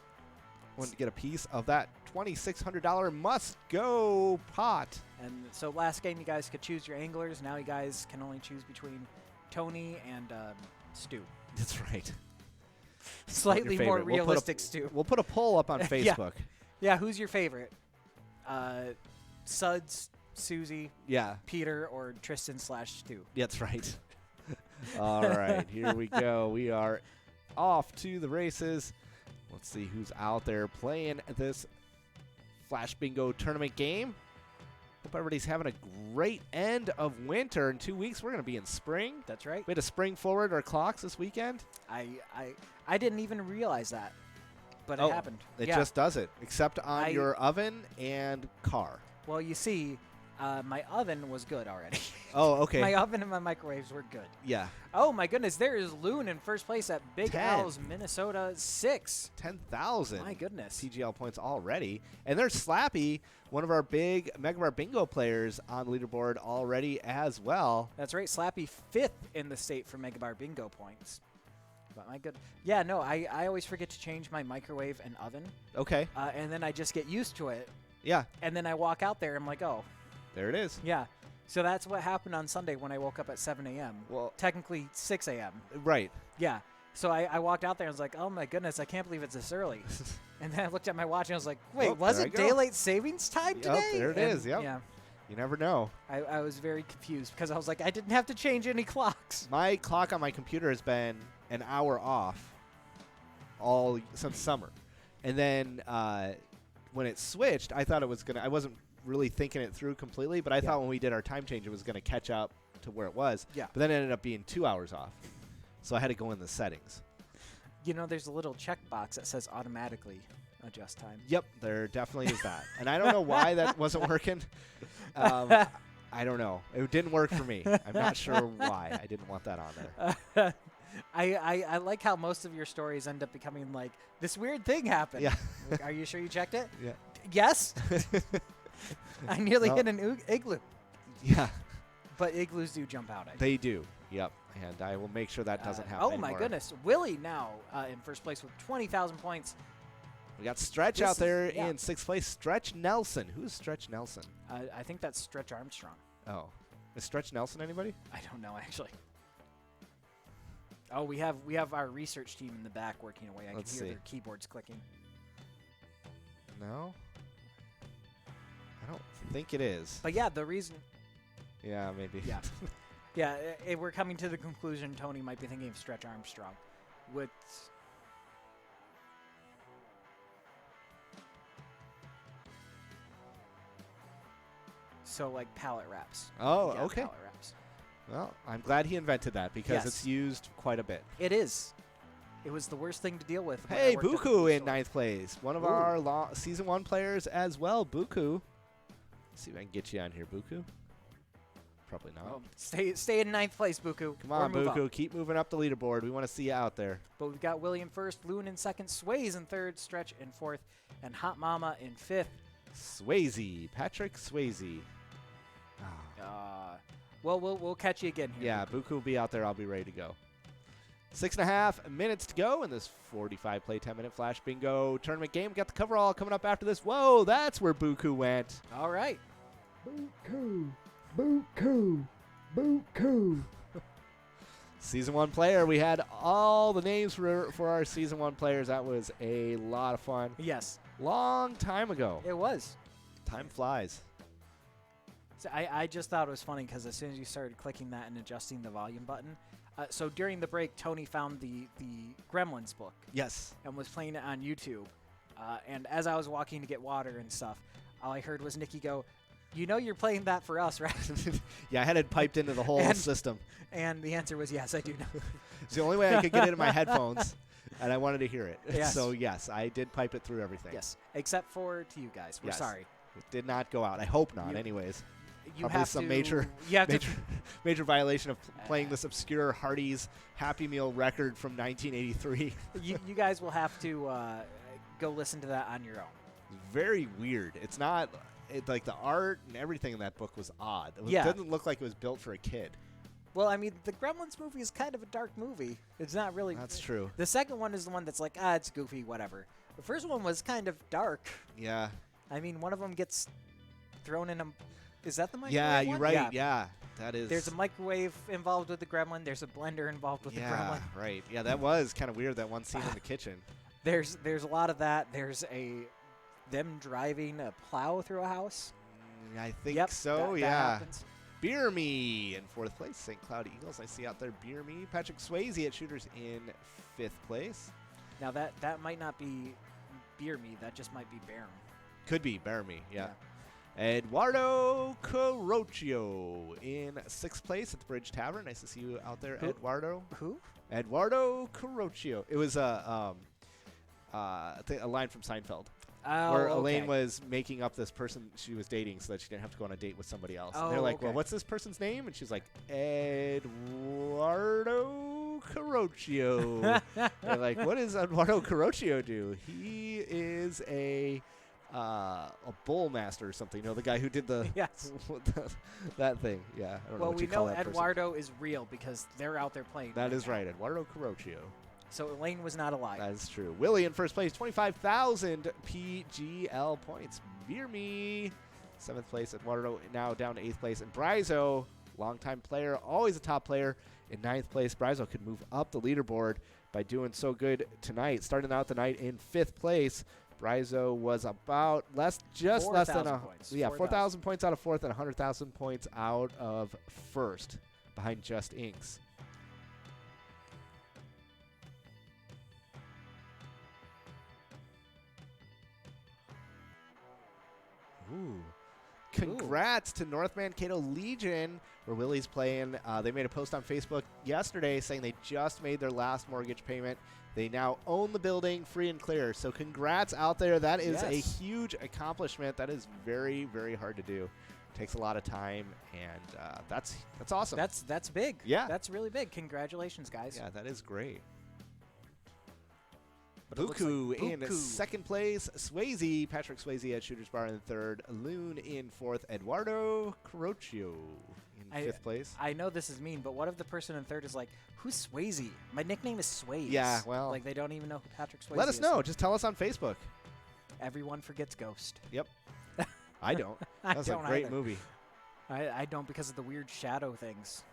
Want to get a piece of that $2,600 must-go pot. And so last game, you guys could choose your anglers. Now you guys can only choose between Tony and Stu. That's right. Slightly Your more favorite. realistic Stu. We'll put a poll up on Yeah. Facebook. Yeah, who's your favorite? Suds, Susie, Yeah, Peter, or Tristan/Stu? that's right. All right, here we go. We are off to the races. Let's see who's out there playing this Flash Bingo tournament game. Hope everybody's having a great end of winter. In 2 weeks, we're going to be in spring. That's right. We had to spring forward our clocks this weekend. I didn't even realize that, but Oh, it happened. It Yeah. just does it, except on your oven and car. Well, you see, my oven was good already. Oh, okay. My oven and my microwaves were good. Yeah. Oh my goodness, there is Loon in first place at Big 10. Al's Minnesota 6. 10,000. My goodness. TGL points already. And there's Slappy, one of our big Mega Bar Bingo players on the leaderboard already as well. That's right, Slappy 5th in the state for Mega Bar Bingo points. But my good. Yeah, no, I always forget to change my microwave and oven. Okay. And then I just get used to it. Yeah. And then I walk out there and I'm like, oh. There it is. Yeah. So that's what happened on Sunday when I woke up at 7 a.m. Well, technically 6 a.m. Right. Yeah. So I walked out there and was like, oh my goodness, I can't believe it's this early. And then I looked at my watch and I was like, wait, Oh, was there it I go. daylight savings time Yep, today? there it And is, yep. Yeah. You never know. I was very confused because I was like, I didn't have to change any clocks. My clock on my computer has been an hour off since summer. And then when it switched, I thought it was going to – I wasn't really thinking it through completely, but I thought when we did our time change it was going to catch up to where it was. Yeah. But then it ended up being 2 hours off. So I had to go in the settings. You know, there's a little checkbox that says automatically adjust time. Yep, there definitely is that. And I don't know why that wasn't working. I don't know. It didn't work for me. I'm not sure why I didn't want that on there. I like how most of your stories end up becoming like, this weird thing happened. Yeah. Like, are you sure you checked it? Yeah. Yes. I nearly Well, hit an igloo. Yeah. But igloos do jump out. They do. Yep. And I will make sure that doesn't happen Oh, anymore. my goodness. Willie now in first place with 20,000 points. We got Stretch This out there is- yeah. in sixth place. Stretch Nelson. Who's Stretch Nelson? I think that's Stretch Armstrong. Oh. Is Stretch Nelson anybody? I don't know, actually. Oh, we have our research team in the back working away. I Let's can hear see. their keyboards clicking. No. I don't think it is. But yeah, the reason... Yeah, maybe. Yeah. Yeah, we're coming to the conclusion Tony might be thinking of Stretch Armstrong. With... So, like, palette wraps. Oh, Yeah, okay. palette wraps. Well, I'm glad he invented that because Yes. it's used quite a bit. It is. It was the worst thing to deal with. when I Hey, worked at the Buku in store. ninth place. One of Ooh. our season 1 players as well, Buku. Let's see if I can get you on here, Buku. Probably not. Oh, stay in ninth place, Buku. Come Or on, move Buku. up. Keep moving up the leaderboard. We want to see you out there. But we've got William first, Loon in second, Sways in third, Stretch in fourth, and Hot Mama in fifth. Swayze. Patrick Swayze. Ah. Well, we'll catch you again here. Yeah, Buku will be out there. I'll be ready to go. 6.5 minutes to go in this 45 play 10-minute Flash Bingo tournament game. Got the coverall coming up after this. Whoa, that's where Buku went. All right. Buku, Buku, Buku. Season 1 player. We had all the names for our Season 1 players. That was a lot of fun. Yes. Long time ago. It was. Time flies. So I just thought it was funny because as soon as you started clicking that and adjusting the volume button, so during the break, Tony found the Gremlins book. Yes. And was playing it on YouTube. And as I was walking to get water and stuff, all I heard was Nikki go, "You know you're playing that for us, right?" Yeah, I had it piped into the whole And- system. And the answer was yes, I do know. It's the only way I could get it in my headphones, and I wanted to hear it. Yes. So, yes, I did pipe it through everything. Yes, except for to you guys. We're Yes. sorry. It did not go out. I hope not, You- anyways. You Probably have some to. major, You have major, to. major violation of playing this obscure Hardee's Happy Meal record from 1983. You guys will have to go listen to that on your own. Very weird. It's not. like the art and everything in that book was odd. It Yeah. didn't look like it was built for a kid. Well, I mean, the Gremlins movie is kind of a dark movie. It's not really. That's true. The second one is the one that's like, it's goofy, whatever. The first one was kind of dark. Yeah. I mean, one of them gets thrown in a. Is that the microwave? Yeah, you're one? right. Yeah. That is. There's a microwave involved with the gremlin. There's a blender involved with the gremlin. Right. Yeah, that was kind of weird. That one scene in the kitchen. There's a lot of that. There's them driving a plow through a house. I think Yep, so. that Yeah. happens. Beer Me in 4th place. St. Cloud Eagles. I see out there. Beer Me. Patrick Swayze at Shooters in 5th place. Now that might not be Beer Me. That just might be Baron. Could be Bear Me. Yeah. Eduardo Carocchio in 6th place at the Bridge Tavern. Nice to see you out there, Who? Eduardo. Who? Eduardo Carocchio. It was a line from Seinfeld. Oh, where okay. Elaine was making up this person she was dating so that she didn't have to go on a date with somebody else. And they're Oh, like, well, okay. what's this person's name? And she's like, Eduardo Carocchio. They're like, what does Eduardo Carocchio do? He is a bull master or something. You know, the guy who did the Yes. that thing. Yeah. I don't know Well, what we you call know that person. Eduardo is real because they're out there playing. That is now. right. Eduardo Carocchio. So Elaine was not alive. That is true. Willie in 1st place, 25,000 PGL points. Beer Me, 7th place. Eduardo now down to 8th place. And Brizo, longtime player, always a top player, in 9th place. Brizo could move up the leaderboard by doing so good tonight. Starting out the night in 5th place. Brizo was about less than 4,000 points. 4,000 points out of 4th and 100,000 points out of 1st, behind Just Inks. Ooh. Congrats to North Mankato Legion, where Willie's playing. They made a post on Facebook yesterday saying they just made their last mortgage payment. They now own the building free and clear. So congrats out there. That is a huge accomplishment. That is very, very hard to do. Takes a lot of time, and that's awesome. That's big. Yeah. That's really big. Congratulations, guys. Yeah, that is great. But it looks Buku like in Buku. 2nd place. Swayze, Patrick Swayze at Shooters Bar in 3rd. Loon in 4th. Eduardo Carocchio in 5th place. I know this is mean, but what if the person in 3rd is like, who's Swayze? My nickname is Swayze. Yeah, well. Like, they don't even know who Patrick Swayze is. Let us know. Just tell us on Facebook. Everyone forgets Ghost. Yep. I don't. I That's don't a great either. movie. I don't because of the weird shadow things.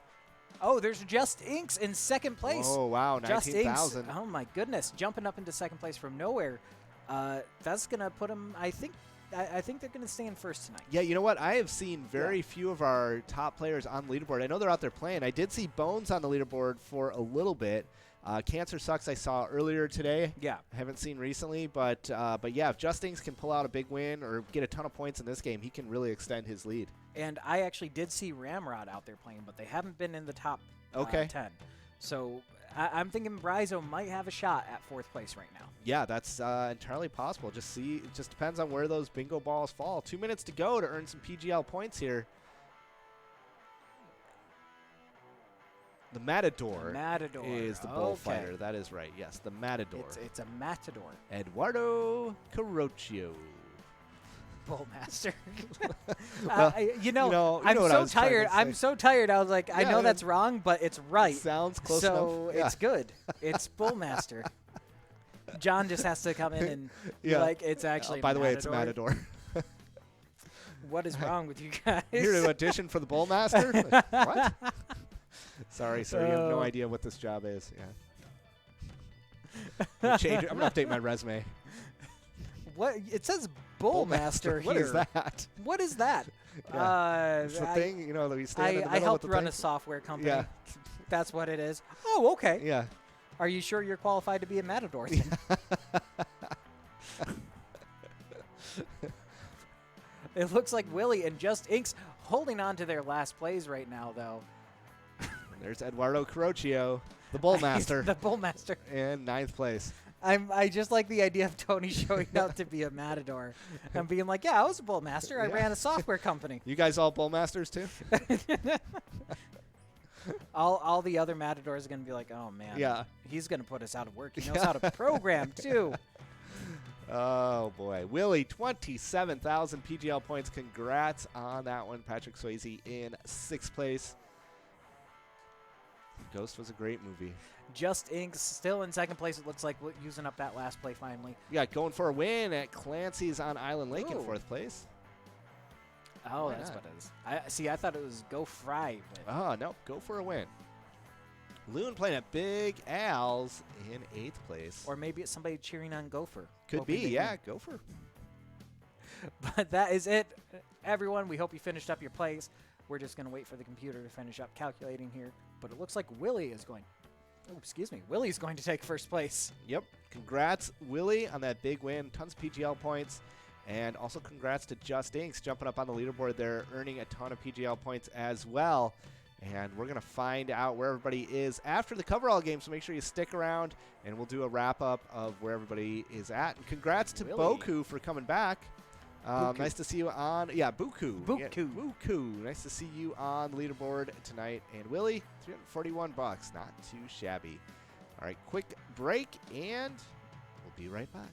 Oh, there's Just Inks in 2nd place. Oh, wow. Just Inks. 19,000. Oh, my goodness. Jumping up into 2nd place from nowhere. That's going to put them, I think they're going to stay in 1st tonight. Yeah, you know what? I have seen very few of our top players on the leaderboard. I know they're out there playing. I did see Bones on the leaderboard for a little bit. Cancer Sucks I saw earlier today. Yeah. I haven't seen recently, but yeah, if Justings can pull out a big win or get a ton of points in this game, he can really extend his lead. And I actually did see Ramrod out there playing, but they haven't been in the top 10. So I'm thinking Brizo might have a shot at 4th place right now. Yeah, that's entirely possible. It just depends on where those bingo balls fall. 2 minutes to go to earn some PGL points here. The Matador, is the bullfighter. That is right. Yes, the Matador. It's a Matador. Eduardo Carocchio. Bullmaster. Well, I'm what I so was trying to tired. I'm say. so tired. I was like, I Yeah, know yeah. that's wrong, but it's right. Sounds close so enough. Yeah. it's good. It's Bullmaster. John just has to come in and be Yeah. like, it's actually by the way, Matador. it's Matador. What is wrong with you guys? Here to audition for the Bullmaster? Like, what? Sorry, sir. You have no idea what this job is. Yeah. I'm gonna update my resume. What? It says Bullmaster here. What is that? What is that? Yeah. It's the thing, that we stand in the middle I helped with the run thing. a software company. Yeah. That's what it is. Oh, okay. Yeah. Are you sure you're qualified to be a Matador? Then? It looks like Willie and Just Inks holding on to their last plays right now, though. There's Eduardo Carocchio, the Bullmaster. The Bullmaster. In 9th place. I just like the idea of Tony showing up to be a Matador and being like, yeah, I was a Bullmaster. I ran a software company. You guys all Bullmasters too? all the other Matadors are going to be like, oh, man. Yeah. He's going to put us out of work. He knows how to program, too. Oh, boy. Willie, 27,000 PGL points. Congrats on that one. Patrick Swayze in 6th place. Ghost was a great movie. Just Inc. still in 2nd place. It looks like using up that last play finally. Yeah, going for a win at Clancy's on Island Lake in Ooh. 4th place. Oh, Why that's not? what it is. I thought it was Go Fry. But Oh, no. Go for a win. Loon playing at Big Al's in 8th place. or maybe it's somebody cheering on Gopher. Could hoping be, they yeah. win. Gopher. But that is it, everyone. We hope you finished up your plays. We're just going to wait for the computer to finish up calculating here. But it looks like Willie is going. Oh, excuse me. Willie's going to take 1st place. Yep. Congrats, Willie, on that big win. Tons of PGL points. And also congrats to Just Inks jumping up on the leaderboard there, earning a ton of PGL points as well. And we're going to find out where everybody is after the coverall game, so make sure you stick around, and we'll do a wrap-up of where everybody is at. And congrats to Willie. Boku for coming back. Buku. Nice to see you on, Buku. Buku. Yeah, Buku. Nice to see you on the leaderboard tonight. And Willie, $341, not too shabby. All right, quick break, and we'll be right back.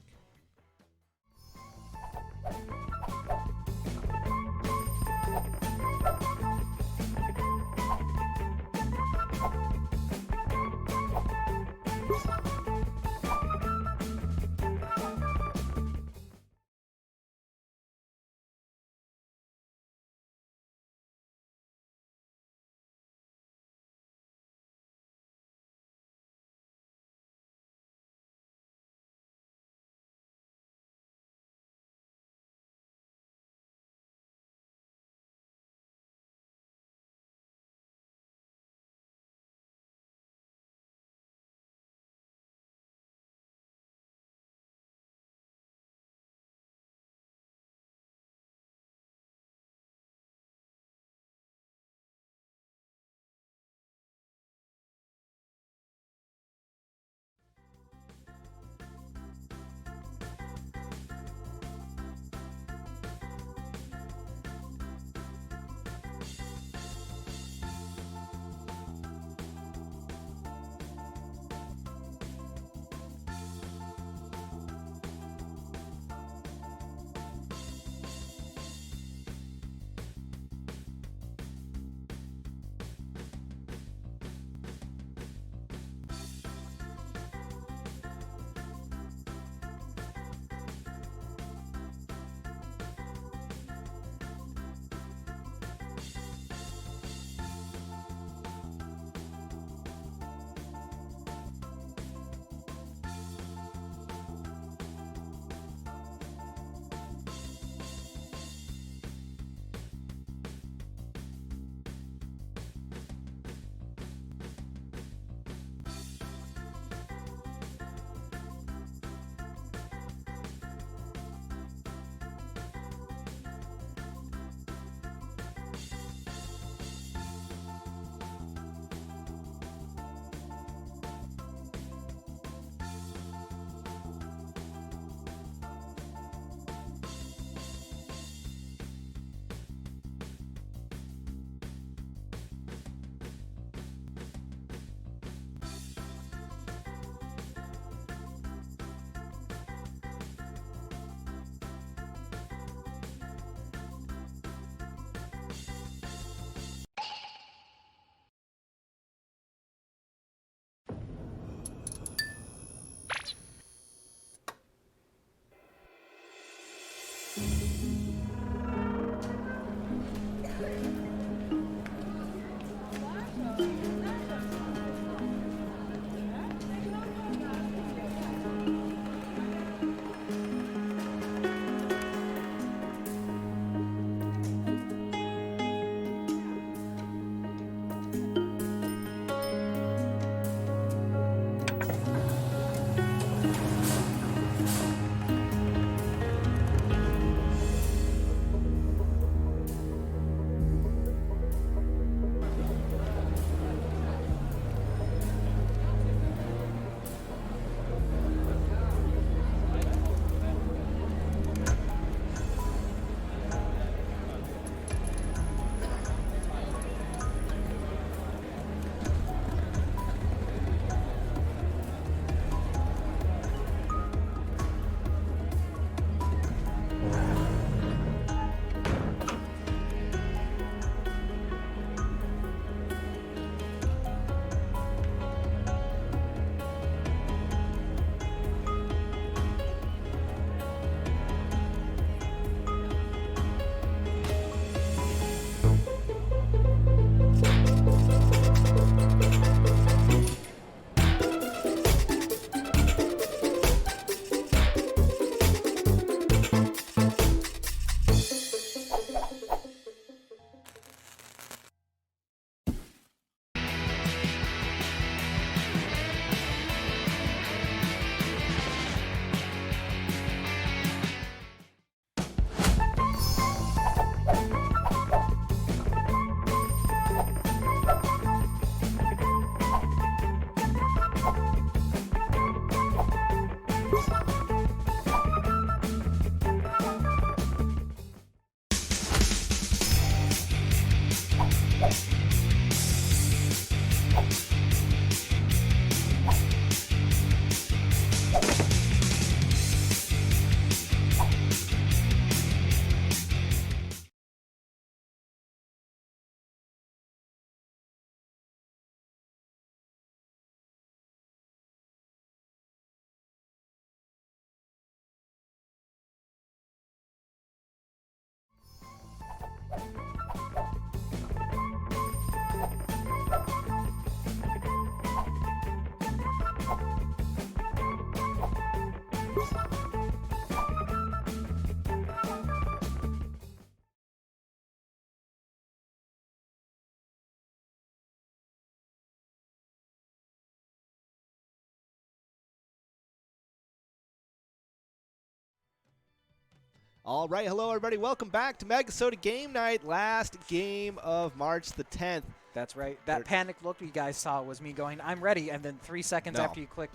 All right, hello everybody. Welcome back to MegaSota Game Night. Last game of March the 10th. That's right. That panic look you guys saw was me going, I'm ready. And then 3 seconds after you clicked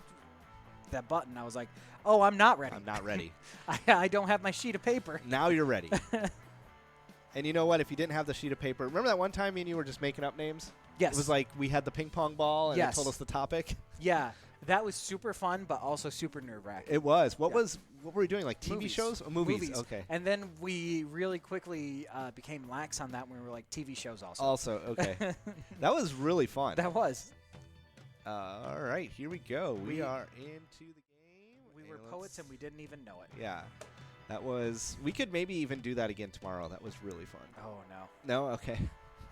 that button, I was like, oh, I'm not ready. I'm not ready. I don't have my sheet of paper. Now you're ready. And you know what? If you didn't have the sheet of paper, remember that one time me and you were just making up names? Yes. It was like we had the ping pong ball and it told us the topic. Yeah. That was super fun, but also super nerve-wracking. It was. What were we doing? Like TV Movies. shows? Oh, movies. Okay. And then we really quickly became lax on that when we were like TV shows also. Also, okay. That was really fun. That was. All right, here we go. We are into the game. We were poets and we didn't even know it. Yeah. That was. We could maybe even do that again tomorrow. That was really fun. Oh, no. No? Okay.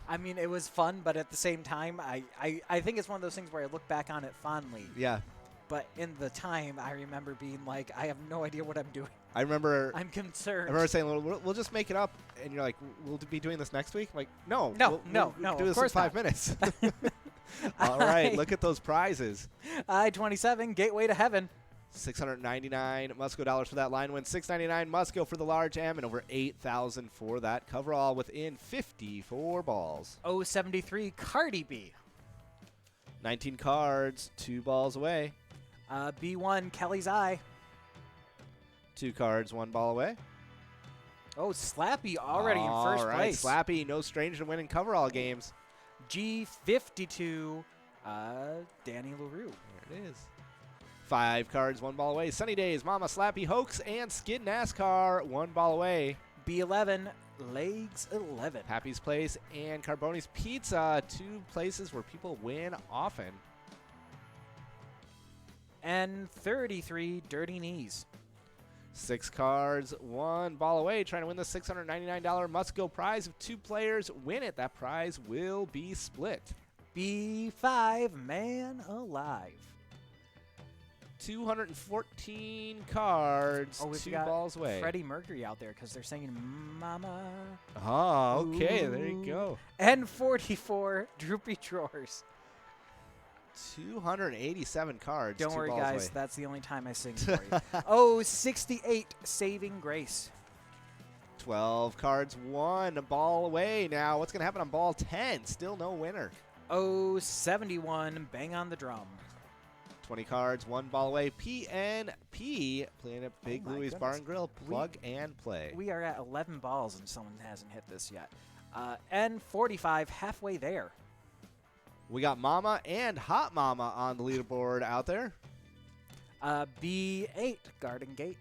I mean, it was fun, but at the same time, I think it's one of those things where I look back on it fondly. Yeah. But in the time, I remember being like, I have no idea what I'm doing. I remember. I'm concerned. I remember saying, well, we'll just make it up. And you're like, we'll be doing this next week? I'm like, no. No. We'll do this in 5 minutes. All right. Look at those prizes. I-27, Gateway to Heaven. $699 Musco dollars for that line win. $699 Musco for the large M and over $8,000 for that coverall within 54 balls. 073 Cardi B. 19 cards, 2 balls away. B1 Kelly's Eye. 2 cards, 1 ball away. Oh, Slappy already in first place. Slappy, no stranger to winning coverall games. G52 Danny LaRue. There it is. 5 cards, 1 ball away. Sunny Days, Mama Slappy, Hoax, and Skid NASCAR, 1 ball away. B11, Legs 11. Happy's Place and Carboni's Pizza, 2 places where people win often. And 33, Dirty Knees. 6 cards, 1 ball away. Trying to win the $699 Must-Go prize. If 2 players win it, that prize will be split. B5, Man Alive. 214 cards, oh, we've 2 got balls away. Freddie Mercury out there because they're singing Mama. Oh, okay. Ooh. There you go. And 44, Droopy Drawers. 287 cards. Don't 2 worry, balls guys. away. That's the only time I sing for you. Oh, 68, Saving Grace. 12 cards, 1 ball away. Now, what's going to happen on ball 10? Still no winner. Oh, 71, Bang on the Drum. 20 cards, 1 ball away. PNP playing at Big Louie's Bar and Grill. Plug and play. We are at 11 balls and someone hasn't hit this yet. N45, halfway there. We got Mama and Hot Mama on the leaderboard out there. B8, Garden Gate.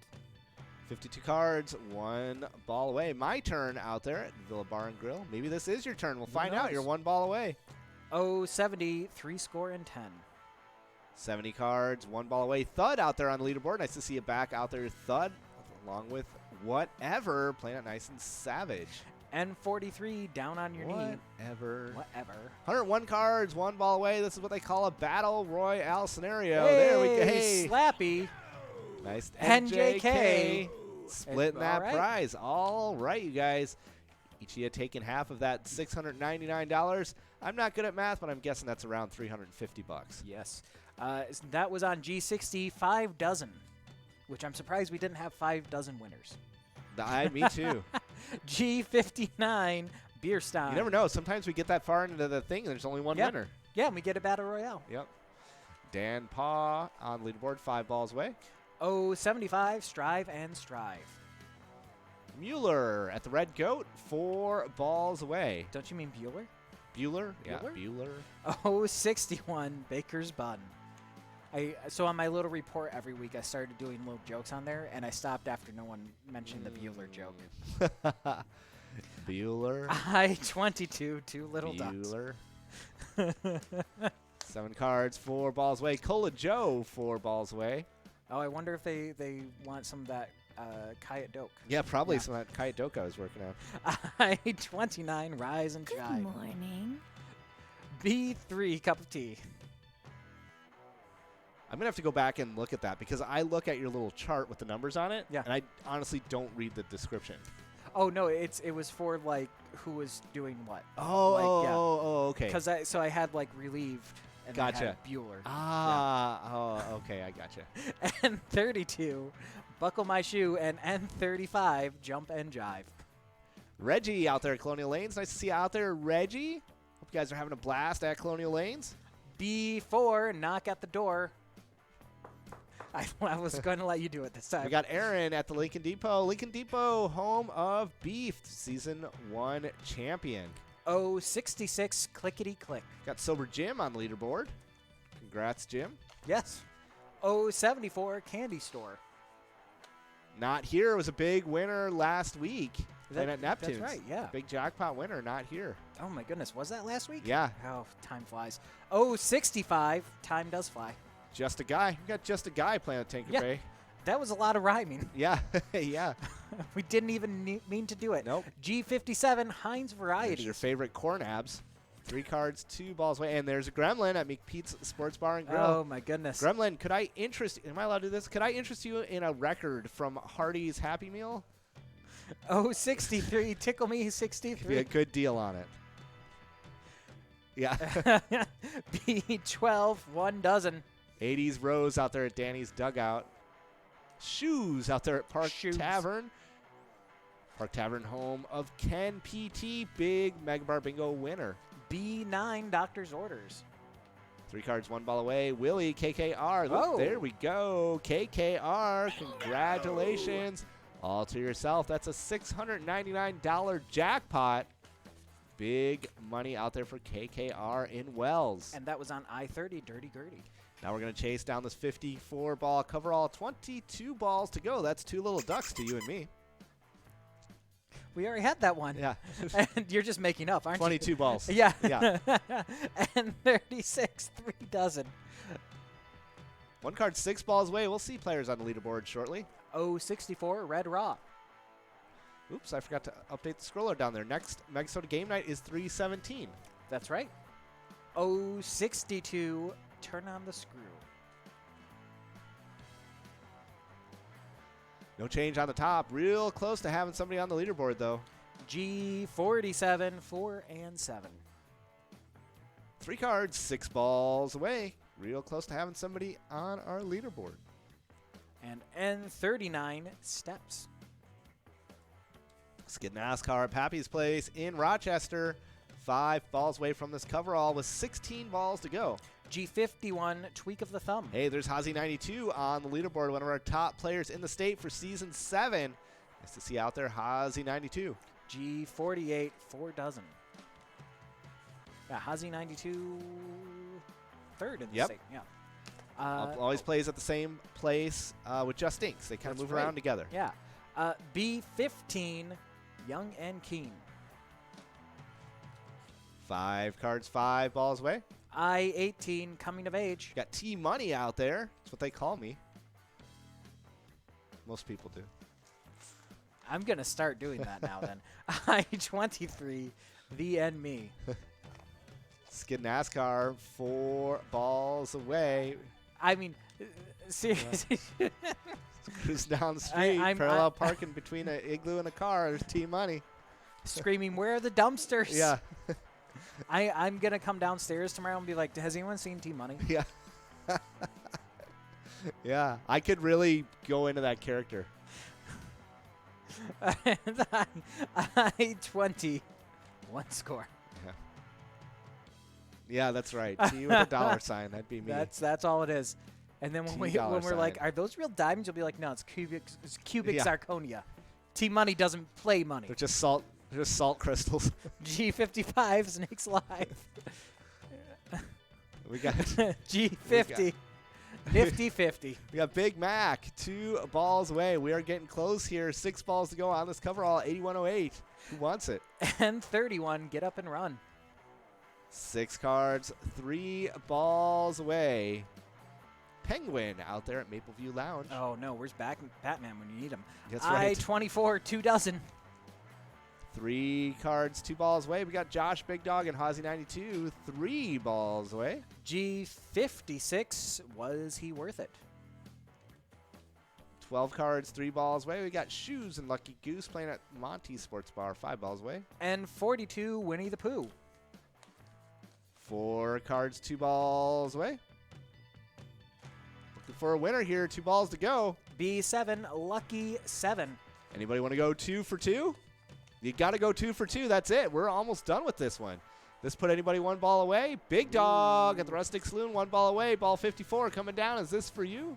52 cards, 1 ball away. My turn out there at Villa Bar and Grill. Maybe this is your turn. We'll find out. You're 1 ball away. Oh, 70, 3 score and 10. 70 cards, 1 ball away. Thud out there on the leaderboard. Nice to see you back out there, Thud, along with Whatever, playing it nice and savage. N43, Down on Your Knee. Whatever. 101 Whatever. cards, 1 ball away. This is what they call a battle royale scenario. Hey, there we go. Hey. Slappy. Nice. NJK. Splitting that prize. All right, you guys. Each of you taking half of that $699. I'm not good at math, but I'm guessing that's around $350. Yes. That was on G60, 5 dozen, which I'm surprised we didn't have 5 dozen winners. Me too. G59, Beer Stein. You never know. Sometimes we get that far into the thing and there's only one winner. Yeah, and we get a Battle Royale. Yep. Dan Paw on leaderboard, 5 balls away. Oh, 75, Strive and Strive. Mueller at the Red Goat, 4 balls away. Don't you mean Bueller? Bueller? Yeah, Bueller. Oh, 61, Baker's Bun. So on my little report every week, I started doing little jokes on there, and I stopped after no one mentioned the Bueller joke. Bueller. I-22, 2 little ducks. Bueller. 7 cards, 4 balls away. Cola Joe, 4 balls away. Oh, I wonder if they want some of that Kayat Doke. Yeah, probably some of that Kayat Doke I was working on. I-29, Rise and Shine. Good morning. B3, Cup of Tea. I'm going to have to go back and look at that because I look at your little chart with the numbers on it, Yeah. and I honestly don't read the description. Oh no, it was for like who was doing what. Okay. Because I had like relieved and then I Gotcha. had Bueller. Okay, I gotcha. N32, buckle my shoe, and N35, jump and jive. Reggie out there at Colonial Lanes. Nice to see you out there, Reggie. Hope you guys are having a blast at Colonial Lanes. B4, knock at the door. I was going to let you do it this time. We got Aaron at the Lincoln Depot. Lincoln Depot, home of beef, season 1 champion. 66, clickety click. Got Sober Jim on the leaderboard. Congrats, Jim. Yes. 74, candy store. Not here. Was a big winner last week. Playing at Neptune's. That's right, yeah. Big jackpot winner, not here. Oh my goodness, was that last week? Yeah. Oh, time flies. 65, time does fly. Just a guy. We got just a guy playing at Tinker Yeah. Bay. That was a lot of rhyming. Yeah, yeah. We didn't even mean to do it. Nope. G57, Heinz There's Varieties. your favorite corn abs. 3 cards, 2 balls away. And there's a Gremlin at McPete's Sports Bar and Grill. Oh my goodness. Gremlin, could I interest am I allowed to do this? Could I interest you in a record from Hardee's Happy Meal? 63, tickle me Could be a 63. good deal on it. Yeah. B12, 1 dozen. 80s Rose out there at Danny's Dugout. Shoes out there at Park Shoes. Tavern. Park Tavern, home of Ken PT, big Mega Bar Bingo winner. B9, doctor's orders. 3 cards, 1 ball away. Willie, KKR. Look, Oh. there we go. KKR, congratulations. All to yourself. That's a $699 jackpot. Big money out there for KKR in Wells. And that was on I-30, Dirty Gertie. Now we're going to chase down this 54-ball coverall. 22 balls to go. That's 2 little ducks to you and me. We already had that one. Yeah. And you're just making up, aren't 22 balls. you? Yeah. Yeah. And 36, 3 dozen. 1 card, 6 balls away. We'll see players on the leaderboard shortly. 64, Red Raw. Oops, I forgot to update the scroller down there. Next MegaSota game night is 3/17. That's right. 62, turn on the screw. No change on the top. Real close to having somebody on the leaderboard, though. G47, 4 and 7. 3 cards, 6 balls away. Real close to having somebody on our leaderboard. And N39, steps. Let's get NASCAR at Pappy's Place in Rochester. 5 balls away from this coverall with 16 balls to go. G51, tweak of the thumb. Hey, there's Hazy92 on the leaderboard, one of our top players in the state for Season 7. Nice to see you out there, Hazy92. G48, 4 dozen. Yeah, Hazy92, third in the Yep. state. Yeah. Always plays at the same place with Just Inks. They kind of That's move right. around together. Yeah. B15, young and keen. 5 cards, 5 balls away. I-18, coming of age. Got T-Money out there. That's what they call me. Most people do. I'm going to start doing that now then. I-23, the and me. Skid NASCAR, 4 balls away. I mean, seriously. Cruising down the street, I'm parallel parking between an igloo and a car. There's T-Money. Screaming, where are the dumpsters? Yeah. I'm going to come downstairs tomorrow and be like, has anyone seen T-Money? Yeah. Yeah. I could really go into that character. I-20, 1 score. Yeah. Yeah, that's right. T with a dollar sign. That'd be me. That's all it is. And then when $T we're like, sign. are those real diamonds? You'll be like, no, it's cubic Yeah. zirconia. T-Money doesn't play money. They're just salt. They're just salt crystals. G55, Snakes Live. We got G50, 50-50. we got Big Mac, 2 balls away. We are getting close here. 6 balls to go on this coverall. 8108. Who wants it? And 31, get up and run. 6 cards, 3 balls away. Penguin out there at Mapleview Lounge. Oh no, where's Batman when you need him? That's right. I-24, 2 dozen. 3 cards, 2 balls away. We got Josh Big Dog and Hazy 92, 3 balls away. G56, was he worth it? 12 cards, 3 balls away. We got Shoes and Lucky Goose playing at Monty Sports Bar, 5 balls away. And 42, Winnie the Pooh. 4 cards, 2 balls away. Looking for a winner here, 2 balls to go. B7, Lucky 7. Anybody want to go 2 for 2? You got to go 2 for 2. That's it. We're almost done with this one. This put anybody 1 ball away. Big Dog at the Rustic Saloon, 1 ball away. Ball 54 coming down. Is this for you?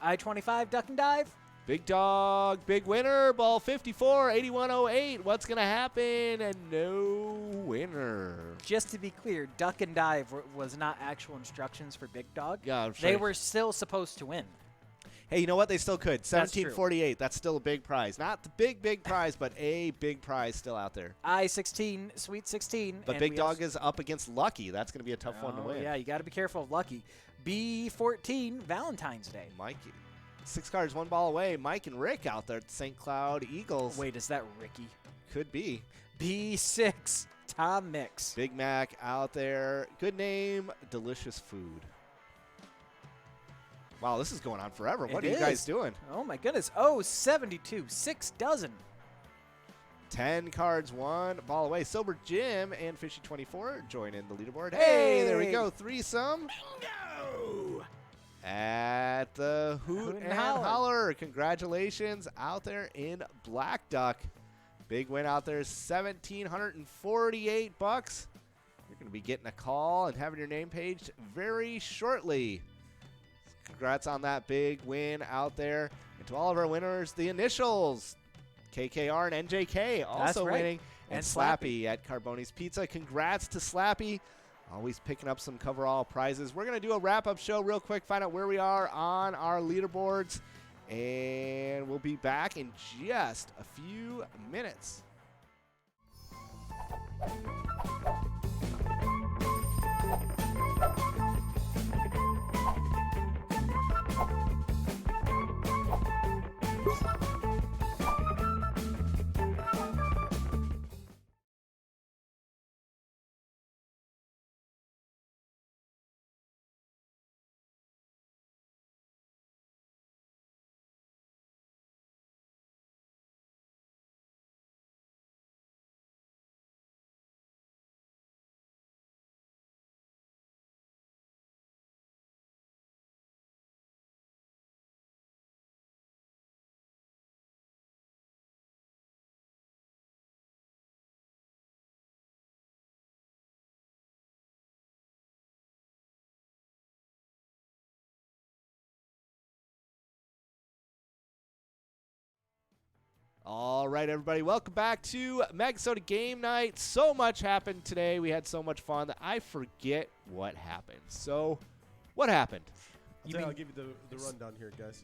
I-25, Duck and Dive. Big Dog, big winner. Ball 54, 8108. What's going to happen? And no winner. Just to be clear, Duck and Dive was not actual instructions for Big Dog. Yeah, I'm they sure. were still supposed to win. Hey, you know what? They still could. That's true. 1748. That's still a big prize. Not the big prize, but a big prize still out there. I-16, Sweet 16. But and Big we Dog also- is up against Lucky. That's going to be a tough one to win. Yeah, you got to be careful of Lucky. B14, Valentine's Day. Mikey. 6 cards, 1 ball away. Mike and Rick out there at the St. Cloud Eagles. Wait, is that Ricky? Could be. B6, Tom Mix. Big Mac out there. Good name, delicious food. Wow, this is going on forever. What are you guys doing? Oh, my goodness. Oh, 72, 6 dozen. 10 cards, 1 ball away. Sober Jim and Fishy 24 join in the leaderboard. Hey, there we go. Threesome. Bingo! At the Hoot and Holler. Congratulations out there in Black Duck. Big win out there, $1,748. You're going to be getting a call and having your name paged very shortly. Congrats on that big win out there. And to all of our winners, the initials, KKR and NJK also winning. And Slappy at Carboni's Pizza. Congrats to Slappy. Always picking up some coverall prizes. We're going to do a wrap-up show real quick, find out where we are on our leaderboards. And we'll be back in just a few minutes. All right, everybody, welcome back to MegaSota Game Night. So much happened today. We had so much fun that I forget what happened. So, what happened? I'll give you the rundown here, guys.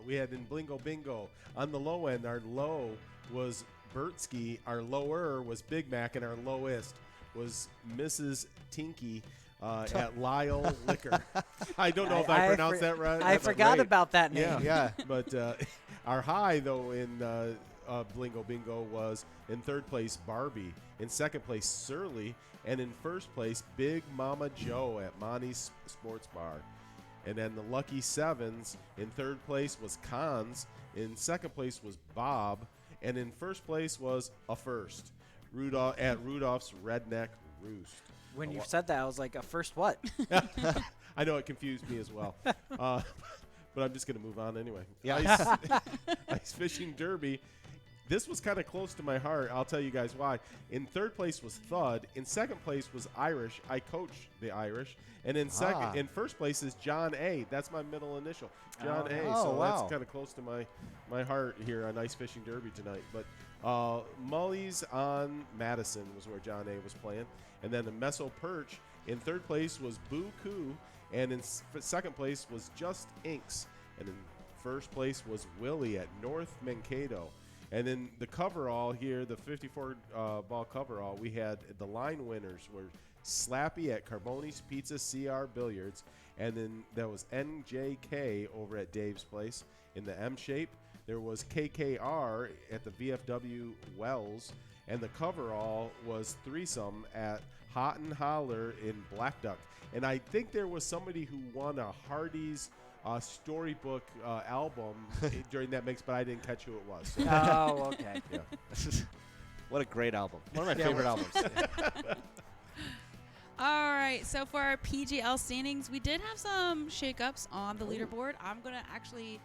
We had in Blingo Bingo, on the low end, our low was Bertsky, our lower was Big Mac, and our lowest was Mrs. Tinky at Lyle Liquor. I don't know if I pronounced that right. I forgot about that name. Yeah. But our high, though, in Blingo Bingo was in third place Barbie, in second place Surly, and in first place Big Mama Joe at Monty's Sports Bar. And then the Lucky Sevens, in third place was Cons, in second place was Bob, and in first place was a first, at Rudolph's Redneck Roost. When you said that, I was like, a first what? I know it confused me as well. But I'm just going to move on anyway. Yeah. Ice Fishing Derby. This was kind of close to my heart. I'll tell you guys why. In third place was Thud. In second place was Irish. I coach the Irish. And in in first place is John A. That's my middle initial, John A. So that's kind of close to my heart here on Ice Fishing Derby tonight. But Mully's on Madison was where John A. was playing. And then the Meso Perch. In third place was Boo Koo. And in second place was Just Inks. And in first place was Willie at North Mankato. And then the coverall here, the 54-ball coverall, we had the line winners were Slappy at Carboni's Pizza CR Billiards. And then there was NJK over at Dave's Place in the M shape. there was KKR at the VFW Wells, and the coverall was threesome at Hot and Holler in Black Duck. And I think there was somebody who won a Hardy's storybook album during that mix, but I didn't catch who it was. So. Oh, okay. Yeah. What a great album. One of my favorite albums. All right, so for our PGL standings, we did have some shakeups on the leaderboard. I'm going to actually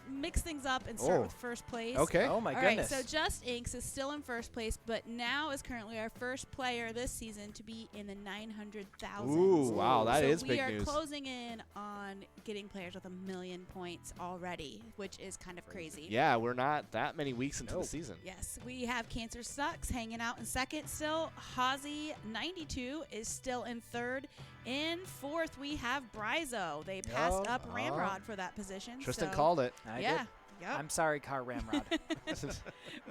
mix things up and start with first place. Okay. Oh, my All goodness. right, so Just Inks is still in first place, but now is currently our first player this season to be in the 900,000. Ooh, wow, that is big news. We are news. closing in on getting players with 1 million points already, which is kind of crazy. Yeah, we're not that many weeks into the season. Yes, we have Cancer Sucks hanging out in second still. Hazy 92 is still in third. In fourth, we have Bryzo. They passed up Ramrod for that position. Tristan so called it. I yeah. did. Yep. I'm sorry, Car Ramrod.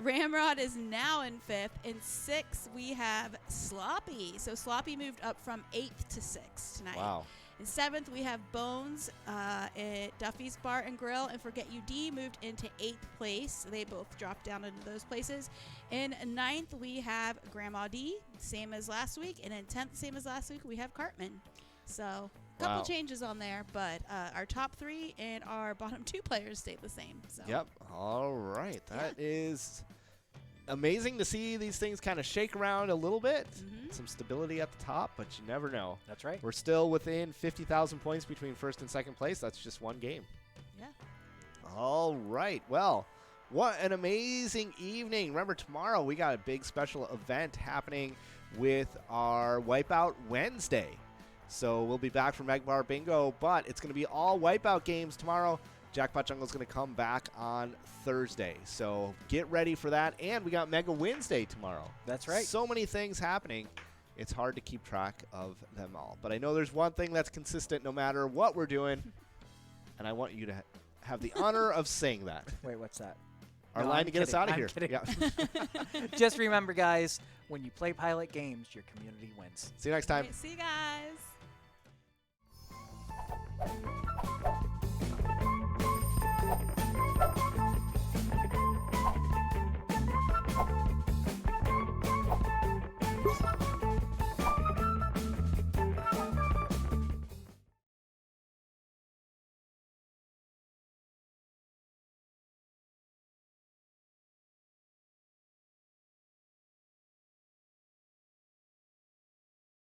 Ramrod is now in fifth. In sixth, we have Sloppy. So Sloppy moved up from 8th to 6th tonight. Wow. In seventh, we have Bones at Duffy's Bar and Grill, and Forget You D moved into 8th place. They both dropped down into those places. In ninth, we have Grandma D, same as last week. And in 10th, same as last week, we have Cartman. So couple changes on there, but our top 3 and our bottom 2 players stayed the same. So. Yep. All right. That is amazing to see these things kind of shake around a little bit. Some stability at the top, but you never know. That's right. We're still within 50,000 points between first and second place. That's just one game. Yeah. All right. Well, what an amazing evening. Remember, tomorrow we got a big special event happening with our Wipeout Wednesday. So we'll be back for Megbar Bingo, but it's going to be all Wipeout games tomorrow. Jackpot Jungle is going to come back on Thursday. So get ready for that. And we got Mega Wednesday tomorrow. That's right. So many things happening. It's hard to keep track of them all. But I know there's one thing that's consistent no matter what we're doing. And I want you to have the honor of saying that. Wait, what's that? Our No, line I'm to get us kidding. out of I'm here. kidding. Yeah. Just remember, guys, when you play pilot games, your community wins. See you next time. All right, see you guys.